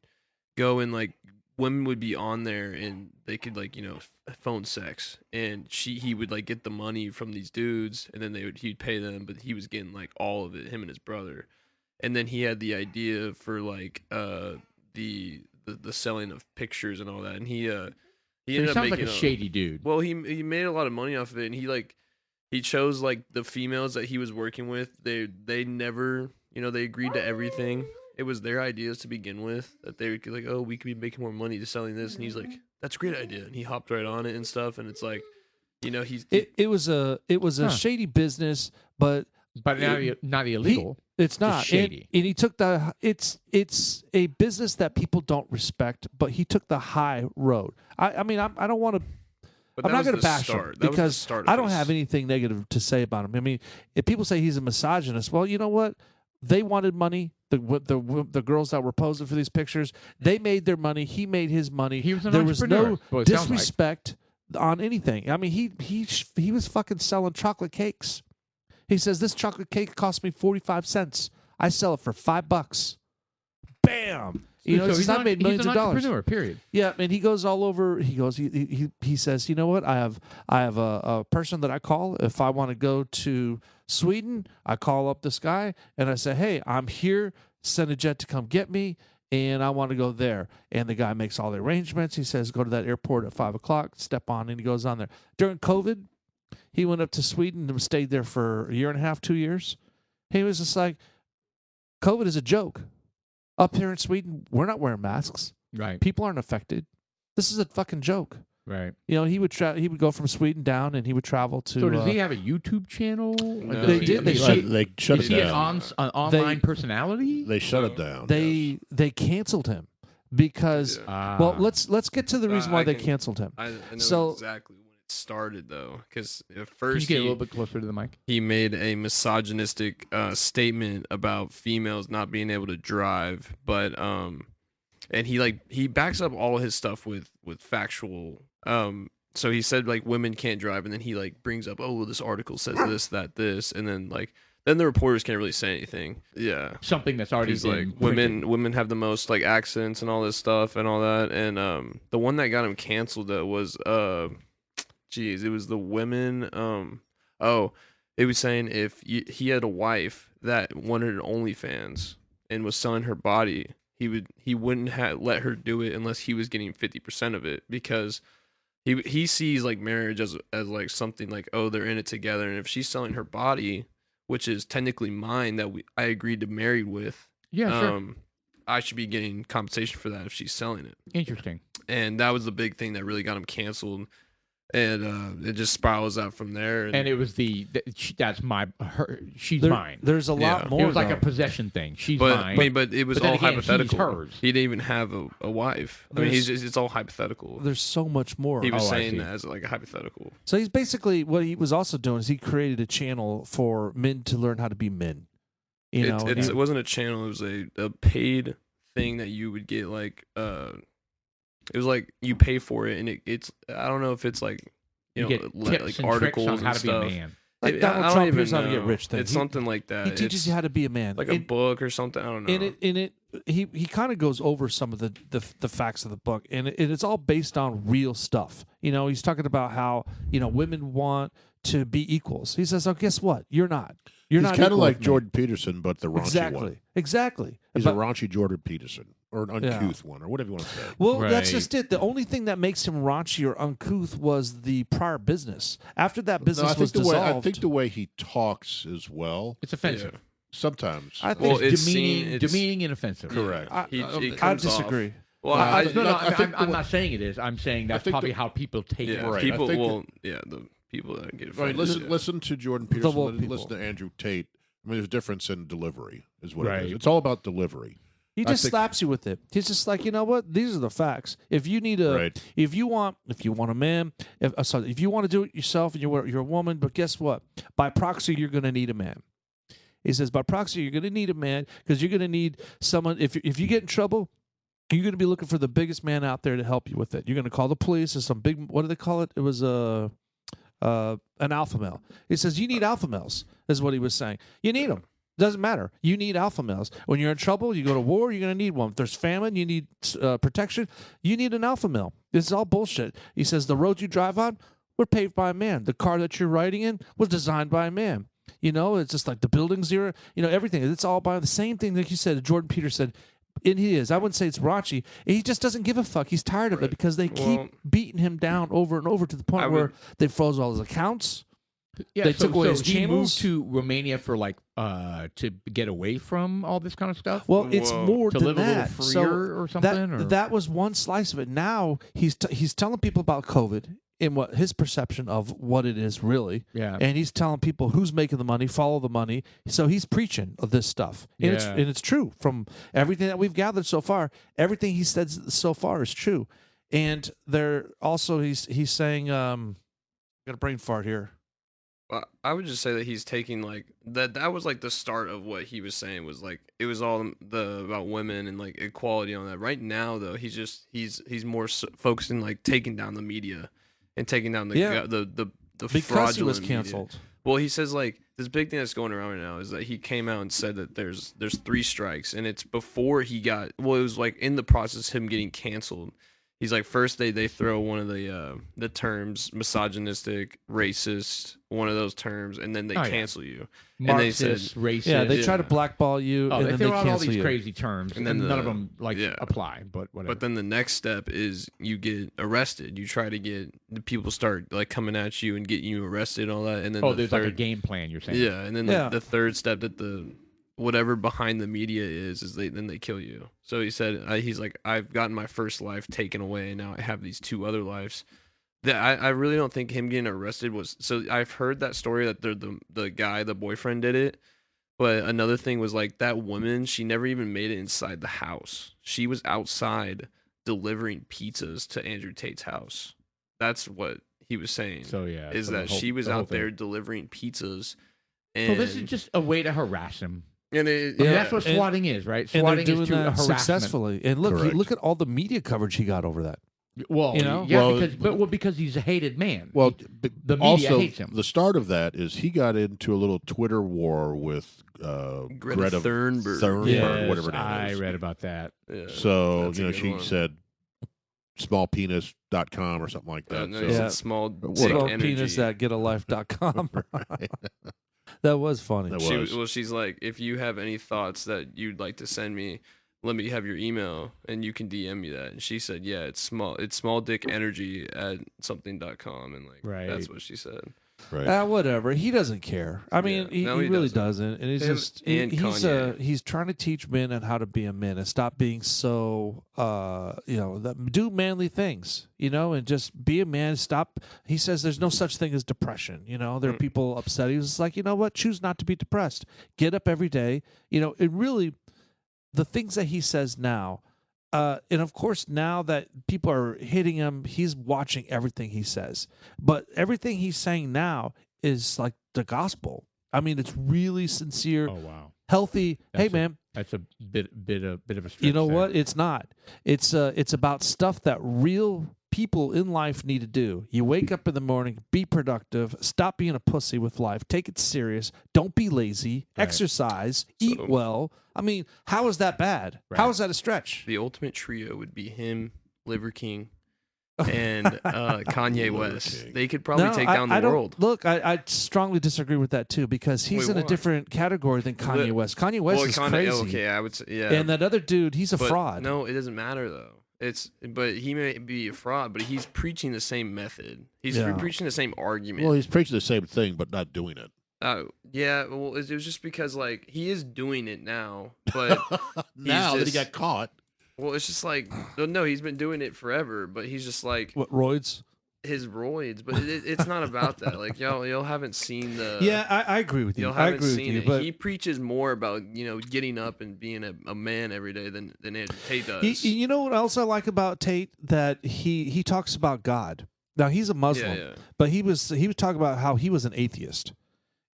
go and like women would be on there and they could like, you know, phone sex, and he would like get the money from these dudes, and then he'd pay them, but he was getting like all of it, him and his brother. And then he had the idea for like the selling of pictures and all that, and he So he ended up sounds making like a shady dude. well, he made a lot of money off of it, and he chose like the females that he was working with. They never, you know, they agreed to everything. It was their ideas to begin with, that they were like, oh, we could be making more money just selling this, and he's like, that's a great idea, and he hopped right on it and stuff. And it's like, you know, It was a shady business, but But not illegal. it's not. shady. And he took it's a business that people don't respect, but he took the high road. I mean, I don't want to. but I'm that not was going the to bash him start. That was the because start of I don't this. have anything negative to say about him. I mean, if people say he's a misogynist, well, you know what? They wanted money. The girls that were posing for these pictures, they made their money. He made his money. He was an there was entrepreneur, no well, it sounds like. disrespect on anything. I mean, he was fucking selling chocolate cakes. He says this chocolate cake cost me 45 cents. I sell it for $5. Bam. You know, So it's not made millions he's of an dollars. entrepreneur, period. Yeah, and he goes all over. He goes. He says, you know what? I have a person that I call if I want to go to Sweden. I call up this guy and I say, hey, I'm here. Send a jet to come get me, and I want to go there. And the guy makes all the arrangements. He says, go to that airport at 5:00. Step on, and he goes on there. During COVID, he went up to Sweden and stayed there for a year and a half, 2 years. He was just like, COVID is a joke. Up here in Sweden, we're not wearing masks. Right. People aren't affected. This is a fucking joke. Right. You know, he would go from Sweden down, and he would travel to. So does he have a YouTube channel? No, They he- did. They he- shut. They shut Is it he an down. online personality? They shut it down. yes. They canceled him because. Yeah. Well, let's get to the reason why I they can- canceled him. I know So- exactly when it started though, because at Can you first get a little bit closer to the mic? he made a misogynistic statement about females not being able to drive, but and he backs up all his stuff with factual so he said like women can't drive, and then he like brings up, oh well, this article says this, and then the reporters can't really say anything. Yeah. Something that's already He's been like printed. women have the most like accents and all this stuff and all that, and the one that got him canceled though was it was the women it was saying if he had a wife that wanted an OnlyFans and was selling her body, he wouldn't let her do it unless he was getting 50% of it, because he sees like marriage as like something like, oh, they're in it together, and if she's selling her body, which is technically mine that I agreed to marry with, Yeah, sure. I should be getting compensation for that if she's selling it. Interesting. And that was the big thing that really got him canceled, and it just spirals out from there. And it was she's mine. There's a lot Yeah. more. It was like though. a possession thing. She's but mine. but it was But then all again, she's hypothetical. hers. He didn't even have a wife. I mean, it's all hypothetical. There's so much more. He was Oh, I saying see. that as like a hypothetical. So he's basically what he was also doing is he created a channel for men to learn how to be men. You know, and It wasn't a channel. It was a paid thing that you would get like it was like you pay for it, and it's I don't know if it's like you get tips like and tricks articles on how and to stuff. be a man. like I Donald don't Trump, even here's how to get know. rich thing. It's He- something like that. He teaches It's you how to be a man. like a book or something. I don't know. He kind of goes over some of the facts of the book, and it's all based on real stuff. You know, he's talking about how women want to be equals. He says, "Oh, guess what? You're not." You're He's not kind of equal like with me. Jordan Peterson, but the raunchy Exactly. one. Exactly. He's But- a raunchy Jordan Peterson, or an uncouth one, or whatever you want to say. Well, that's Right. just it. The only thing that makes him raunchy or uncouth was the prior business. After that business I was think dissolved, I think the way he talks as well. It's offensive. Sometimes. I think Well, It's it's demeaning, seen- it's- demeaning and offensive. Correct. He I comes off- disagree. Well, I- No, no, I think the I'm way- not saying it is. I'm saying that's think probably the- how people take yeah, it. Right, I people. think Well, the people that get I offended. mean, yeah. listen to Jordan Peterson. woke Listen people. to Andrew Tate. I mean, there's a difference in delivery, is what it Right. is. It's all about delivery. He I just think- slaps you with it. He's just like, you know what? These are the facts. If you need a, Right. if you want a man, if you want to do it yourself and you're a woman, but guess what? By proxy, you're going to need a man. He says, by proxy, you're going to need a man because you're going to need someone. If you get in trouble, you're going to be looking for the biggest man out there to help you with it. You're going to call the police or some big. What do they call it? It was an alpha male. He says you need alpha males. Is what he was saying. You need them. Doesn't matter. You need alpha males. When you're in trouble, you go to war, you're going to need one. If there's famine, you need protection. You need an alpha male. This is all bullshit. He says the roads you drive on were paved by a man. The car that you're riding in was designed by a man. You know, it's just like the buildings here, you know, everything. It's all by the same thing like you said, Jordan Peterson. And he is. I wouldn't say it's raunchy. He just doesn't give a fuck. He's tired of it because they keep Well, beating him down over and over to the point I where would- they froze all his accounts. Yeah, They took away his he moved channels? to Romania for like to get away from all this kind of stuff. Well, it's Whoa. more to than live a that. little So freer or something. or? that was one slice of it. Now he's telling people about COVID and what his perception of what it is really. Yeah. And he's telling people who's making the money, follow the money. So he's preaching of this stuff. And Yeah. it's true from everything that we've gathered so far. Everything he said so far is true. And there also he's saying got a brain fart here. Well, I would just say that he's taking like that. That was like the start of what he was saying was like it was all about women and like equality on that. Right now, though, he's more focusing like taking down the media and taking down the Yeah. the Because fraudulent he was media. canceled. Well, he says like this big thing that's going around right now is that he came out and said that there's 3 strikes, and it's before he got. Well, it was like in the process of him getting canceled. He's like first they throw one of the terms misogynistic, racist, one of those terms, and then they Oh, yeah. cancel you. And they said, Marxist, racist. Yeah, they try to Yeah. blackball you Oh, and they then throw they out all cancel these you. crazy terms, And and then none of the- them like yeah. apply. But whatever. but then the next step is you get arrested. You try to get the people start like coming at you and getting you arrested and all that. And then the there's third, like a game plan. You're saying. yeah, and then Yeah. the third step that the whatever behind the media is then they kill you. So he said he's like I've gotten my first life taken away, and now I have these 2 other lives. That I really don't think him getting arrested was. So I've heard that story that the guy, the boyfriend, did it. But another thing was like that woman, she never even made it inside the house. She was outside delivering pizzas to Andrew Tate's house. That's what he was saying. So yeah, is so the that whole- she was the whole out there thing. delivering pizzas. So And, this is just a way to harass him. and it, I mean, Yeah, that's what and- swatting is, right? And they're Swatting doing is to that harassment. successfully. And look, Correct. look at all the media coverage he got over that. Well, You know? yeah, Well, because he's a hated man. Well, the media also, hates him. the start of that is he got into a little Twitter war with Greta Thunberg. Yes, whatever her name I is. read about that. Yeah, So, that's a good she one. said smallpenis.com or something like that. No, so, he Yeah. said small What dick Small energy. penis at getalife.com. That was funny. That She, was. well, she's like, if you have any thoughts that you'd like to send me, let me have your email and you can DM me that. And she said, yeah, it's small dick energy at something.com. And like, Right. that's what she said. Right. Whatever. He doesn't care. I mean, Yeah. No, he he really doesn't. doesn't. And he's Him just and Kanye. he's trying to teach men on how to be a man and stop being so do manly things, and just be a man. Stop. He says there's no such thing as depression. There are people upset. He was like, you know what? Choose not to be depressed. Get up every day. It really the things that he says now. And of course, now that people are hitting him, he's watching everything he says. But everything he's saying now is like the gospel. I mean, it's really sincere, Oh wow, healthy. That's Hey, a- man, that's a bit of a stretch. you know there. what? It's not. It's about stuff that real people in life need to do. You wake up in the morning, be productive, stop being a pussy with life, take it serious, don't be lazy, Right. exercise, eat So- well. I mean, how is that bad? Right. How is that a stretch? The ultimate trio would be him, Liver King, and Kanye Burger West. King. They could probably No, take down the I don't- world. Look, I strongly disagree with that too because he's Wait, in a why? different category than Kanye Li- West. Kanye West is crazy. Okay, I would say yeah. And that other dude, he's a but fraud. No, it doesn't matter though. But he may be a fraud, but he's preaching the same method. He's Yeah. preaching the same argument. Well, he's preaching the same thing, but not doing it. Yeah. Well, it was just because like he is doing it now, but Now that he just- got caught. well, it's just like no, he's been doing it forever, but he's just like What, roids? his roids. But it's not about that. Like y'all haven't seen the Yeah, I agree with you. Y'all I haven't agree with seen you. it. But He preaches more about getting up and being a man every day than Tate does. you know what else I like about Tate? That he talks about God. Now he's a Muslim, Yeah. but he was talking about how he was an atheist,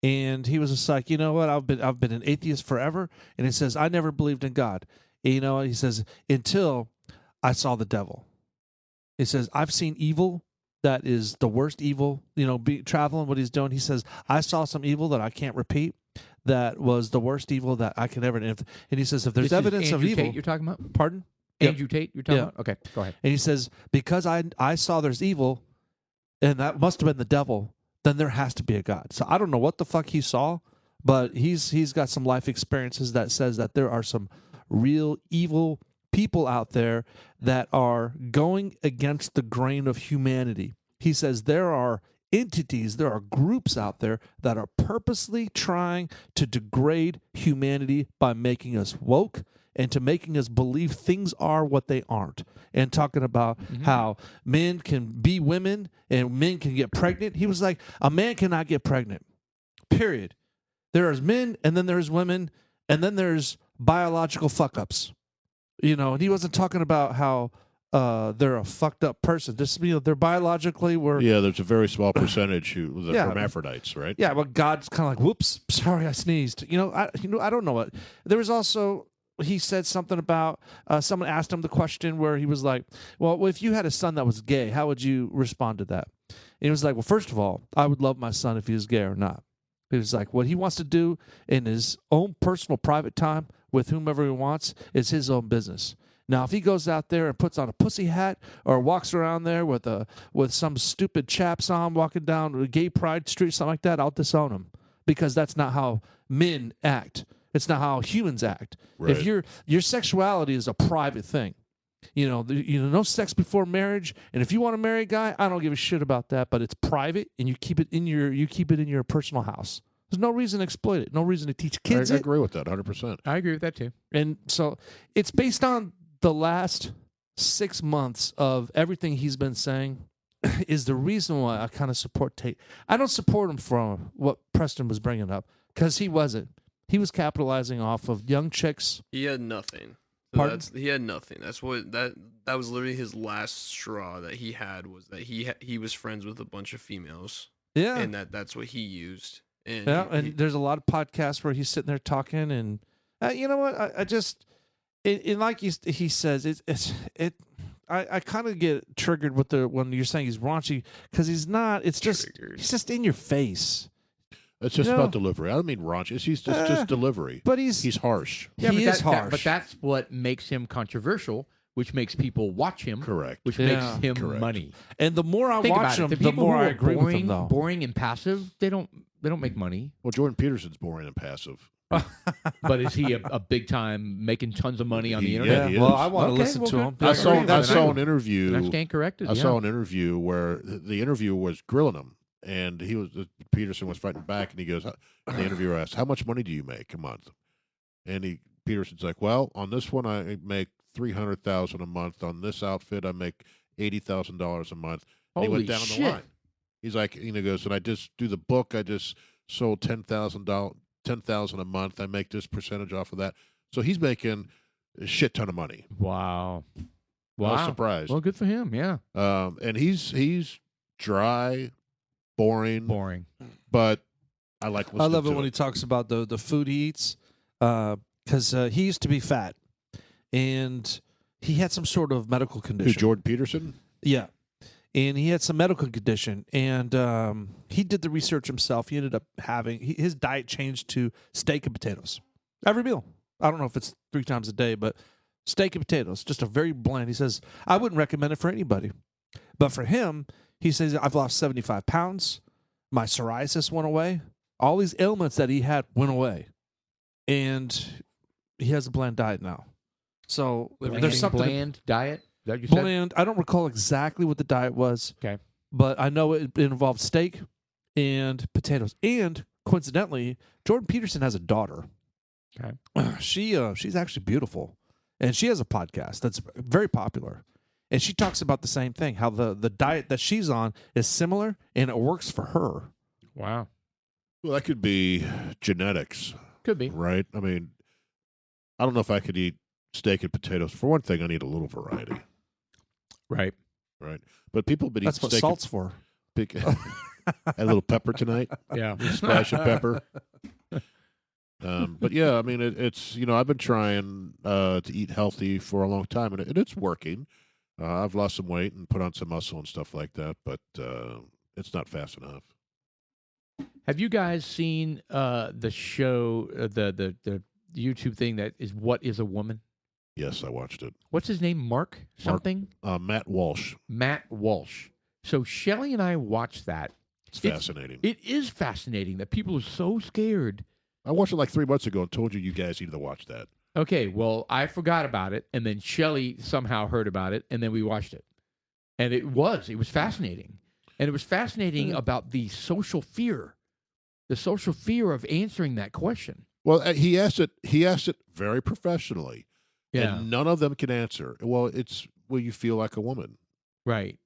and he was just like, you know what? I've been an atheist forever, and he says I never believed in God. And, he says until I saw the devil. He says I've seen evil that is the worst evil. Traveling what he's doing. He says I saw some evil that I can't repeat. That was the worst evil that I can ever. And he says if there's This is evidence of Andrew evil, Tate you're talking about? pardon. Yep. Andrew Tate you're talking Yeah. about? Okay, go ahead. And he says, because I saw there's evil, and that must have been the devil, then there has to be a God. So I don't know what the fuck he saw, but he's got some life experiences that says that there are some real evil people out there that are going against the grain of humanity. He says there are entities, there are groups out there that are purposely trying to degrade humanity by making us woke and to making us believe things are what they aren't. And talking about how men can be women and men can get pregnant. He was like, a man cannot get pregnant, period. There's men, and then there's women, and then there's biological fuck-ups. And he wasn't talking about how they're a fucked up person. Just they're biologically Yeah, there's a very small percentage who Yeah. hermaphrodites, right? Yeah, well, God's kind of like, whoops, sorry, I sneezed. I don't know what. There was also, he said something about, someone asked him the question where he was like, well, if you had a son that was gay, how would you respond to that? And he was like, well, first of all, I would love my son if he was gay or not. He was like, what he wants to do in his own personal private time with whomever he wants is his own business. Now, if he goes out there and puts on a pussy hat or walks around there with some stupid chaps on walking down a gay pride street, something like that, I'll disown him because that's not how men act. It's not how humans act. Right. If your sexuality is a private thing, no sex before marriage. And if you want to marry a guy, I don't give a shit about that. But it's private, and you keep it in your personal house. There's no reason to exploit it. No reason to teach kids I it. agree with that 100%. I agree with that too. And so it's based on the last 6 months of everything he's been saying is the reason why I kind of support Tate. I don't support him from what Preston was bringing up because he wasn't. He was capitalizing off of young chicks. He had nothing. So Pardon? he had nothing. That's what that was literally his last straw that he had was that he was friends with a bunch of females. Yeah. And that's what he used. And Yeah, and there's a lot of podcasts where he's sitting there talking, and you know what? I just, like he says, I kind of get triggered with when you're saying he's raunchy because he's not. It's just Triggered. he's just in your face. It's just You about know- delivery. I don't mean raunch. He's just delivery. But he's harsh. Yeah, he but is harsh. but that's what makes him controversial, which makes people watch him, Correct. which Yeah. makes him Correct. money. and the more I Think watch about him, it. the people more who I are agree with him. Though boring and passive, they don't make money. Well, Jordan Peterson's boring and passive. But is he a big time making tons of money on the Yeah, internet? he well, is. I want to Okay, listen well, to good. him. I saw agree. I Then saw I- an interview. Then I stand corrected. I saw an interview where the interviewer was grilling him, and Peterson was fighting back, and he goes, the interviewer asked, "How much money do you make a month?" And Peterson's like, "Well, on this one I make $300,000 a month. On this outfit I make $80,000 a month." And he Holy went down shit. the line. He's like, goes, and I just do the book. I just sold $10,000 a month. I make this percentage off of that. So he's making a shit ton of money. Wow. I Wow. was surprised. Well, good for him. Yeah. And he's dry, boring, but I like listening I love it to when he talks about the food he eats because he used to be fat and he had some sort of medical Who, condition. Jordan Peterson? Yeah. And he had some medical condition, and he did the research himself. He ended up having his diet changed to steak and potatoes every meal. I don't know if it's 3 times a day, but steak and potatoes, just a very bland. He says, I wouldn't recommend it for anybody. But for him, he says, I've lost 75 pounds. My psoriasis went away. All these ailments that he had went away. And he has a bland diet now. So there's something. Bland diet? Is that what you said? Bland. I don't recall exactly what the diet was. Okay. But I know it involved steak and potatoes. And coincidentally, Jordan Peterson has a daughter. Okay. She's actually beautiful. And she has a podcast that's very popular. And she talks about the same thing, how the diet that she's on is similar and it works for her. Wow. Well, that could be genetics, Could be. right? I mean, I don't know if I could eat steak and potatoes. For one thing, I need a little variety, Right. right? But people have been That's eating what steak salt's for. Add a little pepper tonight, Yeah. splash of pepper. But yeah, I mean, it's I've been trying to eat healthy for a long time, and it's working. I've lost some weight and put on some muscle and stuff like that, but it's not fast enough. Have you guys seen the show, the YouTube thing that is What is a Woman? Yes, I watched it. What's his name? Mark something? Matt Walsh. Matt Walsh. So Shelley and I watched that. It's fascinating. It is fascinating that people are so scared. I watched it like 3 months ago and told you guys needed to watch that. Okay, well, I forgot about it, and then Shelley somehow heard about it, and then we watched it. And it was fascinating. And it was fascinating about the social fear of answering that question. Well, he asked it very professionally. Yeah. And none of them can answer. Well, it's will you feel like a woman? Right.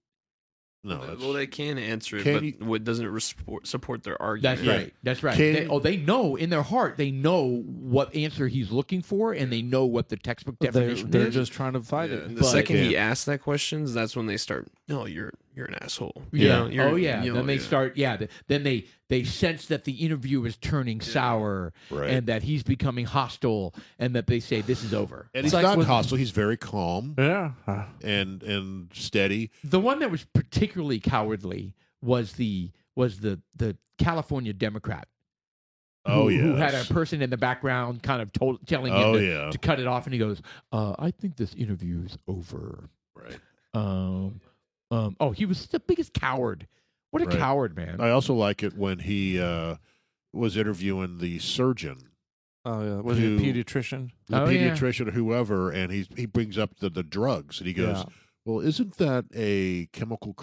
No. Well, they can answer it, Can but you- what doesn't support their argument? That's right. That's right. They know in their heart, they know what answer he's looking for, and they know what the textbook definition They're is. just trying to fight Yeah, it. and the But- second he Yeah. asks that questions, that's when they start. No, you're an asshole. Yeah. You know, Then they start. Yeah. Then they sense that the interview is turning sour, Right. and that he's becoming hostile, and that they say this is over. And It's he's like not when- hostile. He's very calm Yeah. and steady. The one that was particularly cowardly was the California Democrat. Oh, who had a yes. person in the background kind of telling Oh, him yeah. to cut it off, and he goes, "I think this interview is over." Right. He was the biggest coward. What a Right. coward, man! I also like it when he was interviewing the surgeon, Oh, yeah. Was he a Who- pediatrician? the Oh, yeah. pediatrician or whoever, and he brings up the drugs, and he goes, Yeah. well, isn't that a chemical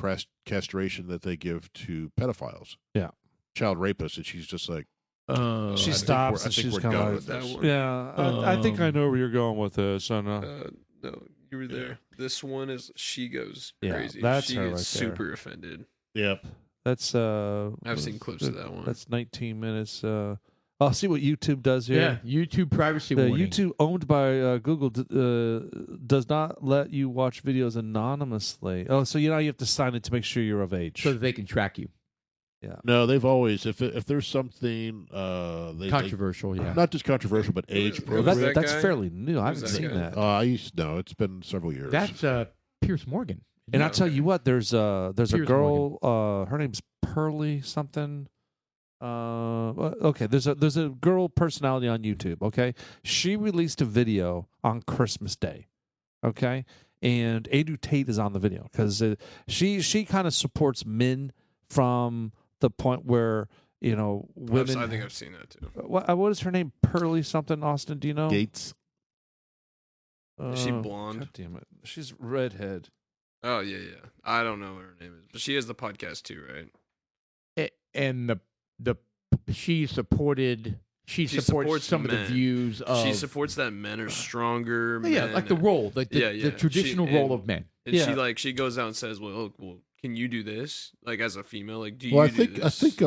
castration that they give to pedophiles? Yeah. Child rapists. And she's just like, She I think stops we're- I and think she's we're kind done of with like, this. yeah, I think I know where you're going with this. I know. No, you were there. This one is she goes Yeah, crazy. that's she her gets right there. super offended. yep. That's I've seen clips of that one. That's 19 minutes. I'll see what YouTube does here. Yeah, YouTube privacy The warning. YouTube owned by Google does not let you watch videos anonymously. Oh, so you have to sign in to make sure you're of age. so that they can track you. No, they've always if there's something they Controversial, yeah. not just controversial but age Who Well, was appropriate. that that's guy? fairly new. I Who's haven't that seen guy? that. I used no, it's been several years. That's Pierce Morgan. And Yeah. I'll tell you what, there's a Piers girl. Her name's Pearly something. Okay, there's a girl personality on YouTube. Okay, she released a video on Christmas Day. Okay, and Adu Tate is on the video because she kind of supports men from the point where women. I think I've seen that too. What is her name? Pearly something. Austin, do you know? Gates. Is she blonde? God damn it, she's redhead. Oh yeah. I don't know what her name is, but she has the podcast too, right? And she supports supports some of the men. views of She supports that men are stronger. yeah, men, like the role, like the Yeah. traditional She- role and- of men. And Yeah. she goes out and says, "Well, can you do this? Like as a female, like do you?" Well, I do think this? I think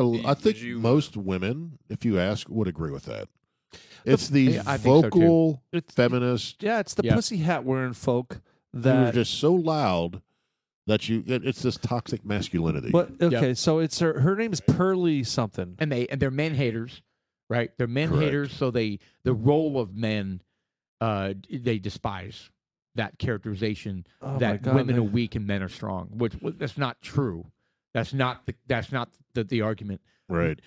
Would you, most women, if you ask, would agree with that. It's these Yeah, I think so, too. vocal It's feminist Yeah, it's the Yeah. pussy hat wearing folk who are that. just so loud that it's this toxic masculinity. But okay, so it's her name is Pearly something. And they're men haters, right? They're men Correct. haters, so the role of men they despise that characterization Oh my that God, women they- are weak and men are strong, which that's not true. That's not the argument. Right.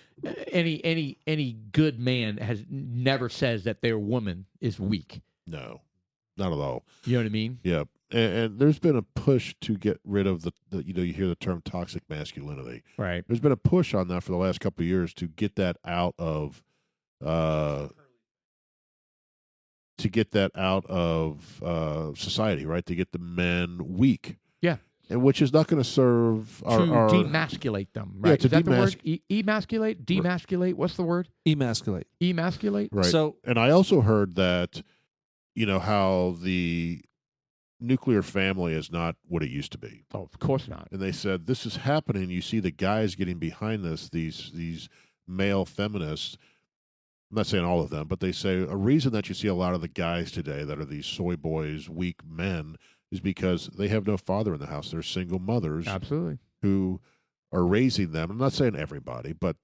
Any good man never says that their woman is weak. No. not at all. You know what I mean? Yeah, and there's been a push to get rid of the you hear the term toxic masculinity. Right. There's been a push on that for the last couple of years to get that out of society, right? To get the men weak. Yeah. And which is not going to serve To our demasculate them, right? Yeah, to Is that the word? Emasculate? Demasculate? What's the word? Emasculate. Emasculate? right. So And I also heard that, how the nuclear family is not what it used to be. Oh, of course not. And they said this is happening. You see the guys getting behind this, these male feminists. I'm not saying all of them, but they say a reason that you see a lot of the guys today that are these soy boys, weak men, is because they have no father in the house. They're single mothers Absolutely. who are raising them. I'm not saying everybody, but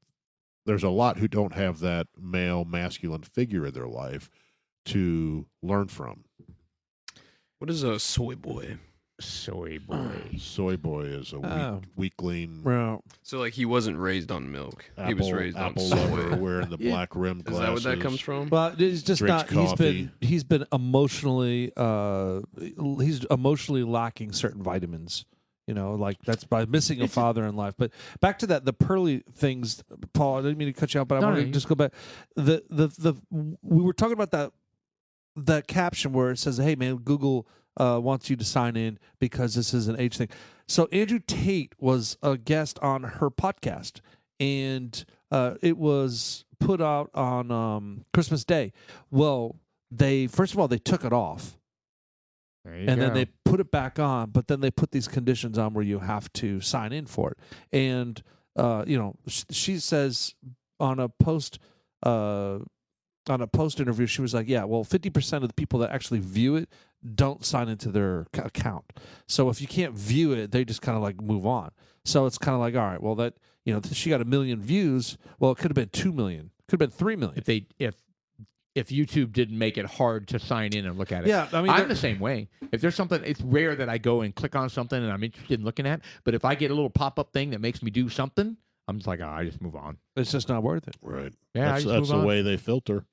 there's a lot who don't have that male masculine figure in their life to learn from. What is a soy boy? Soy boy. Soy boy is a weakling. well, So like he wasn't raised on milk. He was raised on apple soy. lover wearing the black rimmed Is glasses. that what that comes from? well, it's just Drinks not. coffee. He's been emotionally. He's emotionally lacking certain vitamins. Like that's by missing a father in life. But back to that, the pearly things, Paul. I didn't mean to cut you out, but I No, want to no, just go back. We were talking about that caption where it says, "Hey man, Google wants you to sign in because this is an age thing." So Andrew Tate was a guest on her podcast, and it was put out on Christmas Day. Well, first of all they took it off. And then they put it back on, but then they put these conditions on where you have to sign in for it. And she says on a post interview, she was like, "Yeah, well, 50% of the people that actually view it don't sign into their account. So if you can't view it, they just kind of like move on. So it's kind of like, all right, well, that she got 1 million views. Well, it could have been 2 million, could have been 3 million If YouTube didn't make it hard to sign in and look at it. Yeah, I mean, I'm the same way. If there's something, it's rare that I go and click on something and I'm interested in looking at. But if I get a little pop-up thing that makes me do something, I'm just like, I just move on. It's just not worth it. Right. Yeah, that's the way they filter.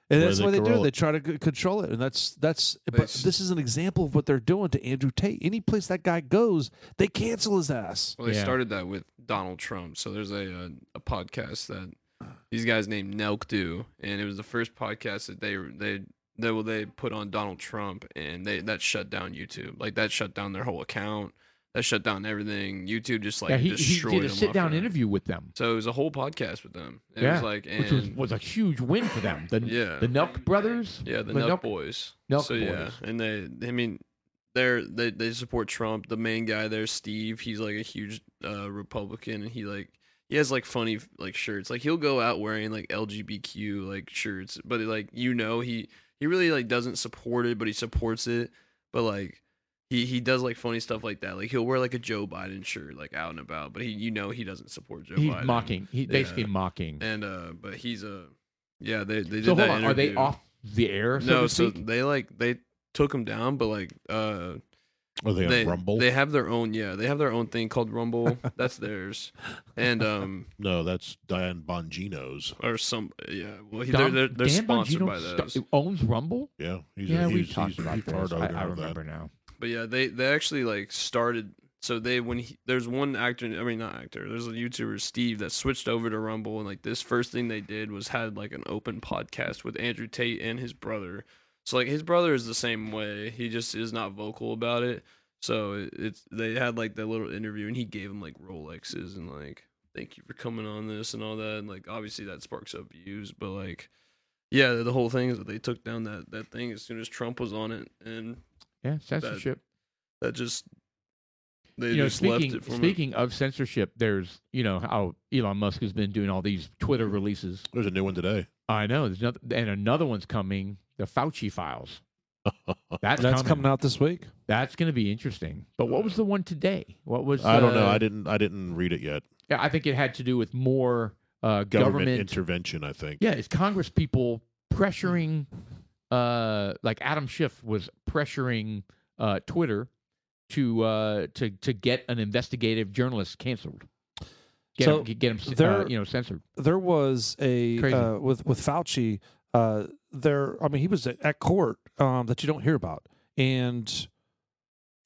And that's what they do. control They it. try to control it, and that's. But this is an example of what they're doing to Andrew Tate. Any place that guy goes, they cancel his ass. Well, they Yeah. started that with Donald Trump. So there's a podcast that these guys named Nelk do, and it was the first podcast that they put on Donald Trump, and that shut down YouTube. Like that shut down their whole account. That shut down everything. YouTube just like he destroyed did a them sit-down after. interview with them. So it was a whole podcast with them. It Yeah, was like, which and was a huge win for them. The Nelk brothers. yeah, the Nelk boys. Nelk so yeah, boys. and they support Trump. The main guy there, Steve, he's like a huge Republican, and he has like funny like shirts. Like he'll go out wearing like LGBTQ like shirts, but like he really like doesn't support it, but he supports it. But like he does like funny stuff like that. Like he'll wear like a Joe Biden shirt like out and about, but he doesn't support Joe He's Biden. mocking. He's basically mocking. And but he's they did So that hold on, are they interview. off the air? So No, to so speak? they took him down, but like Are they on Rumble? they have their own thing called Rumble. That's theirs, and No, that's Diane Bongino's. or some well they're Dan sponsored Bongino by those. owns Rumble. Yeah, We've talked about part this. owner I of that. remember now. But yeah, they actually like started. So there's one actor, I mean not actor. There's a YouTuber Steve that switched over to Rumble, and like this first thing they did was had like an open podcast with Andrew Tate and his brother. So like his brother is the same way. He just is not vocal about it. So they had like that little interview, and he gave him like Rolexes and like thank you for coming on this and all that, and like obviously that sparks up views. But like yeah, the whole thing is that they took down that thing as soon as Trump was on it, and Yeah, censorship. that just they You know, just left speaking it from speaking of censorship, there's how Elon Musk has been doing all these Twitter releases. There's a new one today. I know there's another one's coming. The Fauci files. That's coming out this week. That's going to be interesting. But what was the one today? What was? I don't know. I didn't read it yet. Yeah, I think it had to do with more Government intervention, I think. Yeah, it's Congress people pressuring. Like Adam Schiff was pressuring Twitter to get an investigative journalist canceled. Get him censored. There was a Crazy. with Fauci. He was at court that you don't hear about. And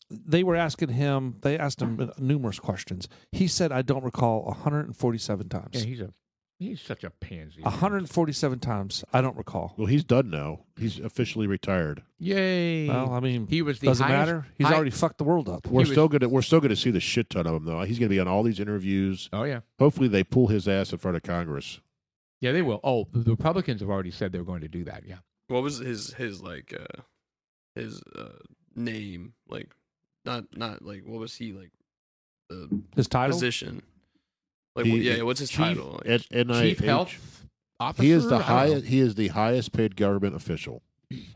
they asked him numerous questions. He said, I don't recall 147 times. Yeah, he's such a pansy. 147 times. I don't recall. Well, he's done now. He's officially retired. Yay! Well, I mean, he was the doesn't highest, matter. He's already fucked the world up. We're still gonna see the shit ton of him though. He's gonna be on all these interviews. Oh yeah. Hopefully they pull his ass in front of Congress. Yeah, they will. Oh, the Republicans have already said they're going to do that. Yeah. What was his name? Like, not like, what was he like? His title? Position. Like, what's his title? Like, Chief Health Officer. He is the highest. He is the highest paid government official.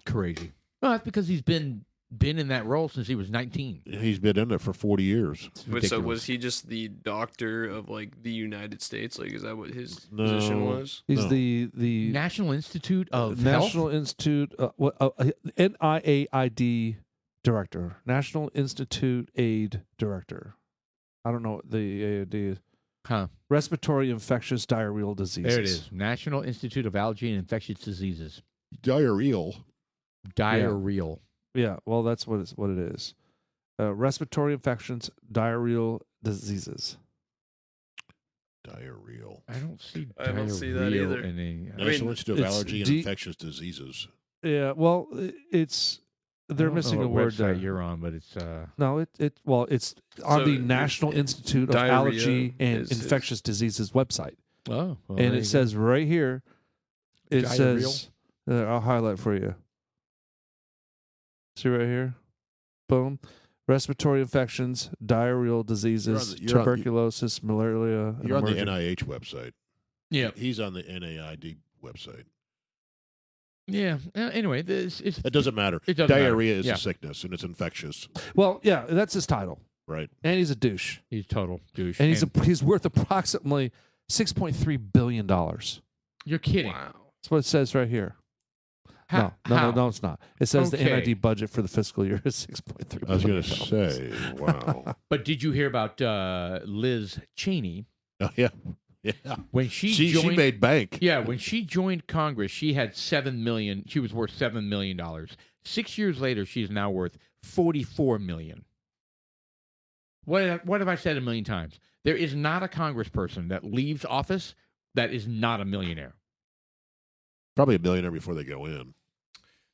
Crazy. Well, that's because he's been in that role since he was 19. He's been in it for 40 years. so was he just the doctor of like the United States? Like, is that what his position was? He's the National Institute of National Health? Institute NIAID director, National Institute Aid director. I don't know what the AID is. Huh. Respiratory infectious diarrheal diseases. There it is. National Institute of Allergy and Infectious Diseases. Diarrheal. Diarrheal. Yeah, well, that's what it is. Respiratory infections, diarrheal diseases. Diarrheal. I don't see. I don't see that either. In a, National Institute of it's Allergy and Infectious Diseases. Yeah, well, they're missing a word there. you're on, but it's No, it's on the National Institute of Allergy and Infectious Diseases website. Oh, well, and it says right here, it says, I'll highlight for you. See right here? Boom. Respiratory infections, diarrheal diseases, tuberculosis, malaria. You're on the NIH website. Yeah. He's on the NIAID website. Yeah. Anyway, it doesn't matter. Diarrhea is a sickness, and it's infectious. Well, yeah, that's his title. Right. And he's a douche. He's a total douche. And he's worth approximately $6.3 billion. You're kidding. Wow. That's what it says right here. No, it's not. It says the NID budget for the fiscal year is $6.3 billion. I was going to say, wow. But did you hear about Liz Cheney? Oh, yeah. Yeah. When she made bank. Yeah, when she joined Congress, she had $7 million. She was worth $7 million. 6 years later, she's now worth $44 million. What have I said a million times? There is not a congressperson that leaves office that is not a millionaire. Probably a millionaire before they go in.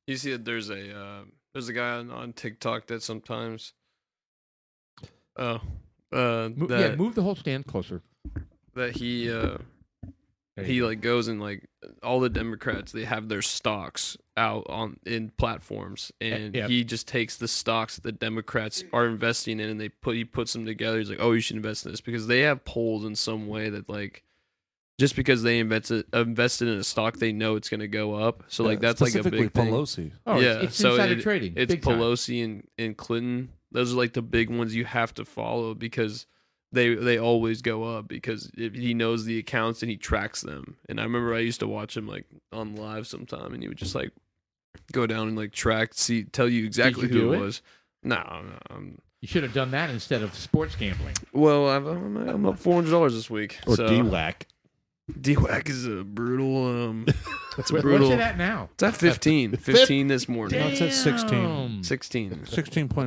You see that there's a guy on TikTok that sometimes. Move the whole stand closer. That he like goes and like all the Democrats, they have their stocks out in platforms, and he just takes the stocks that the Democrats are investing in, and he puts them together. He's like, oh, you should invest in this because they have polls in some way that like. Just because they invested in a stock, they know it's going to go up. So like that's like a big thing. Pelosi. Oh, yeah, it's insider trading. It's Pelosi and Clinton. Those are like the big ones you have to follow because they always go up because he knows the accounts and he tracks them. And I remember I used to watch him like on live sometime, and he would just like go down and like tell you exactly who it was. No. You should have done that instead of sports gambling. Well, I'm up $400 this week. Or DWAC. DWAC is a brutal. It's a brutal. What's it at now? It's at 15. 15 this morning. No, it's at 16. 16.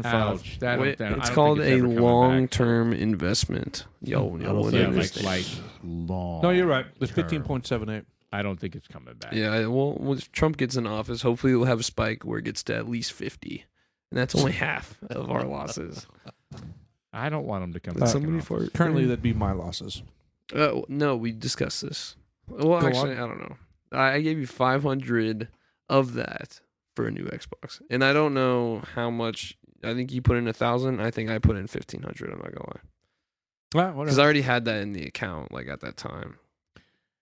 Ouch. It's called a long-term investment. Y'all wouldn't understand. Like long. No, you're right. It's 15.78. I don't think it's coming back. Yeah. Well, when Trump gets in office, hopefully we'll have a spike where it gets to at least 50, and that's only half of our losses. I don't want him to come back. Currently, that'd be my losses. No, we discussed this. Well, actually, I don't know. I gave you 500 of that for a new Xbox, and I don't know how much. I think you put in 1,000. I think I put in 1,500. I'm not gonna lie. Because I already had that in the account, like at that time.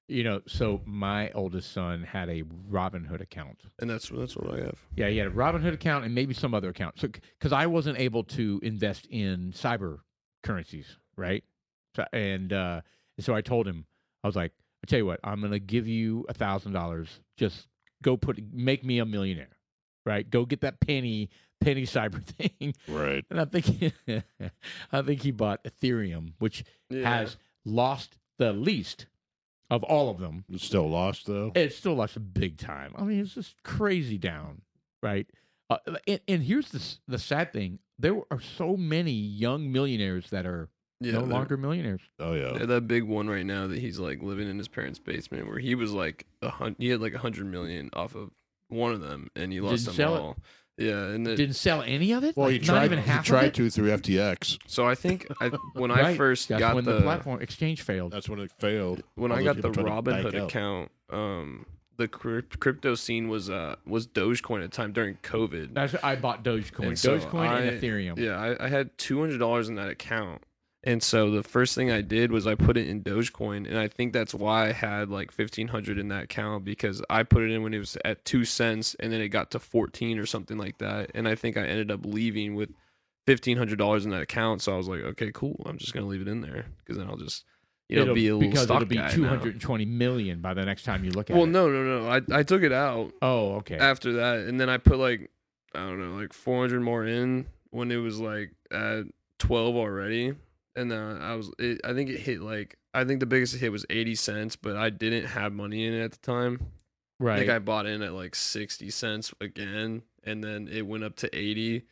You know, so my oldest son had a Robinhood account, and that's what I have. Yeah, he had a Robinhood account and maybe some other account. So, because I wasn't able to invest in cyber currencies, right? So I told him, I was like, I tell you what, I'm gonna give you $1,000. Just go make me a millionaire, right? Go get that penny cyber thing, right? And I think he bought Ethereum, which has lost the least of all of them. It's still lost though. It's still lost big time. I mean, it's just crazy down. right? And here's the sad thing: there are so many young millionaires that are no longer millionaires. Oh yeah. That big one right now that he's like living in his parents' basement, where he was like he had like 100 million off of one of them, and he lost them sell it? all. Yeah, and Didn't sell any of it. Well, Like, he not tried. even He half tried of it? to through FTX. so I think when I Right. first That's got when the platform exchange failed. That's when it failed. when All I those got the people tried to Robinhood bank out. account, the crypto scene was Dogecoin at the time during COVID. That's I bought Dogecoin, And so Dogecoin and Ethereum. Yeah, I had $200 in that account. And so the first thing I did was I put it in Dogecoin, and I think that's why I had like 1,500 in that account, because I put it in when it was at 2 cents, and then it got to 14 or something like that. And I think I ended up leaving with $1,500 in that account. So I was like, okay, cool. I'm just gonna leave it in there because then I'll just be a little because stock it'll be guy now. 220 million by the next time you look at Well, it. no. I took it out Oh, okay. after that, and then I put like I don't know, like 400 more in when it was like at 12 already. And then I think it hit like, I think the biggest hit was 80 cents, but I didn't have money in it at the time. I Right. think I bought in at like 60 cents again, and then it went up to 80.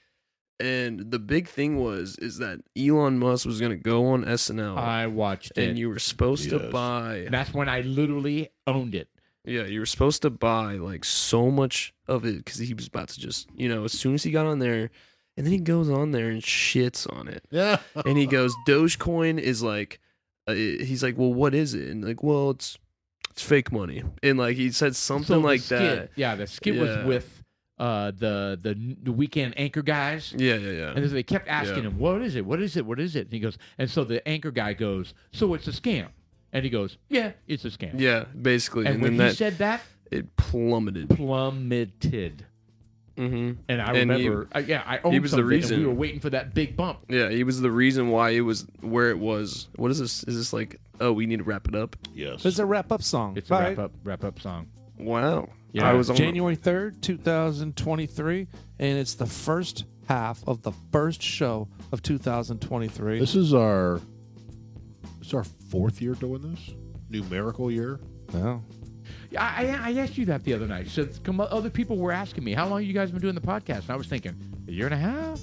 And the big thing is that Elon Musk was going to go on SNL. I watched it. And you were supposed to Yes. buy. That's when I literally owned it. Yeah, you were supposed to buy like so much of it because he was about to just, as soon as he got on there, and then he goes on there and shits on it. Yeah. And he goes, Dogecoin is like, he's like, well, what is it? And like, well, it's fake money. And like he said something So the like skit, that. Yeah, the skit Yeah. was with the weekend anchor guys. Yeah. And they kept asking Yeah. him, what is it? What is it? What is it? And he goes, and so the anchor guy goes, so it's a scam. And he goes, yeah, it's a scam. Yeah, basically. And when then he said that, it plummeted. Mm-hmm. And I And remember, I owned he was the some of it, and reason. we were waiting for that big bump. Yeah, he was the reason why it was where it was. What is this? Is this like, oh, we need to wrap it up? Yes. It's a wrap-up song. It's a All right. wrap up song. Wow. Yeah. I was on January 3rd, 2023, and it's the first half of the first show of 2023. This is our fourth year doing this. Numerical year. Oh. I asked you that the other night. So other people were asking me, how long you guys been doing the podcast? And I was thinking, a year and a half?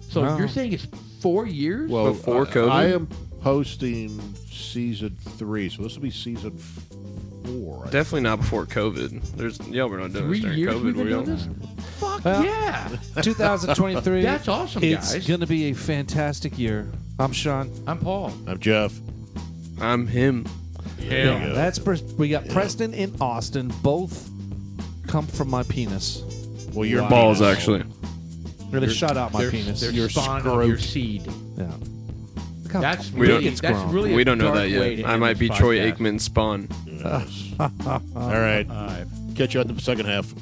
So Wow. you're saying it's 4 years? Well, Before COVID? I am hosting season 3, so this will be season 4. I Definitely not before COVID. We're not doing 3 this during years COVID. we've been we doing don't. this? Fuck Well, yeah. 2023. That's awesome, It's guys. going to be a fantastic year. I'm Sean. I'm Paul. I'm Jeff. I'm him. Yeah. That's we got Preston and Austin. Both come from my penis. Well, your Wow. Balls, penis. actually. They're going to shut out my They're- penis. They're Your spawn of your scrot. seed. Yeah. Look how That's big really, it's that's grown. really We a don't know dark that way yet. to I end might this be Troy podcast. Aikman's spawn. Yes. All right. All right. Catch you on the second half.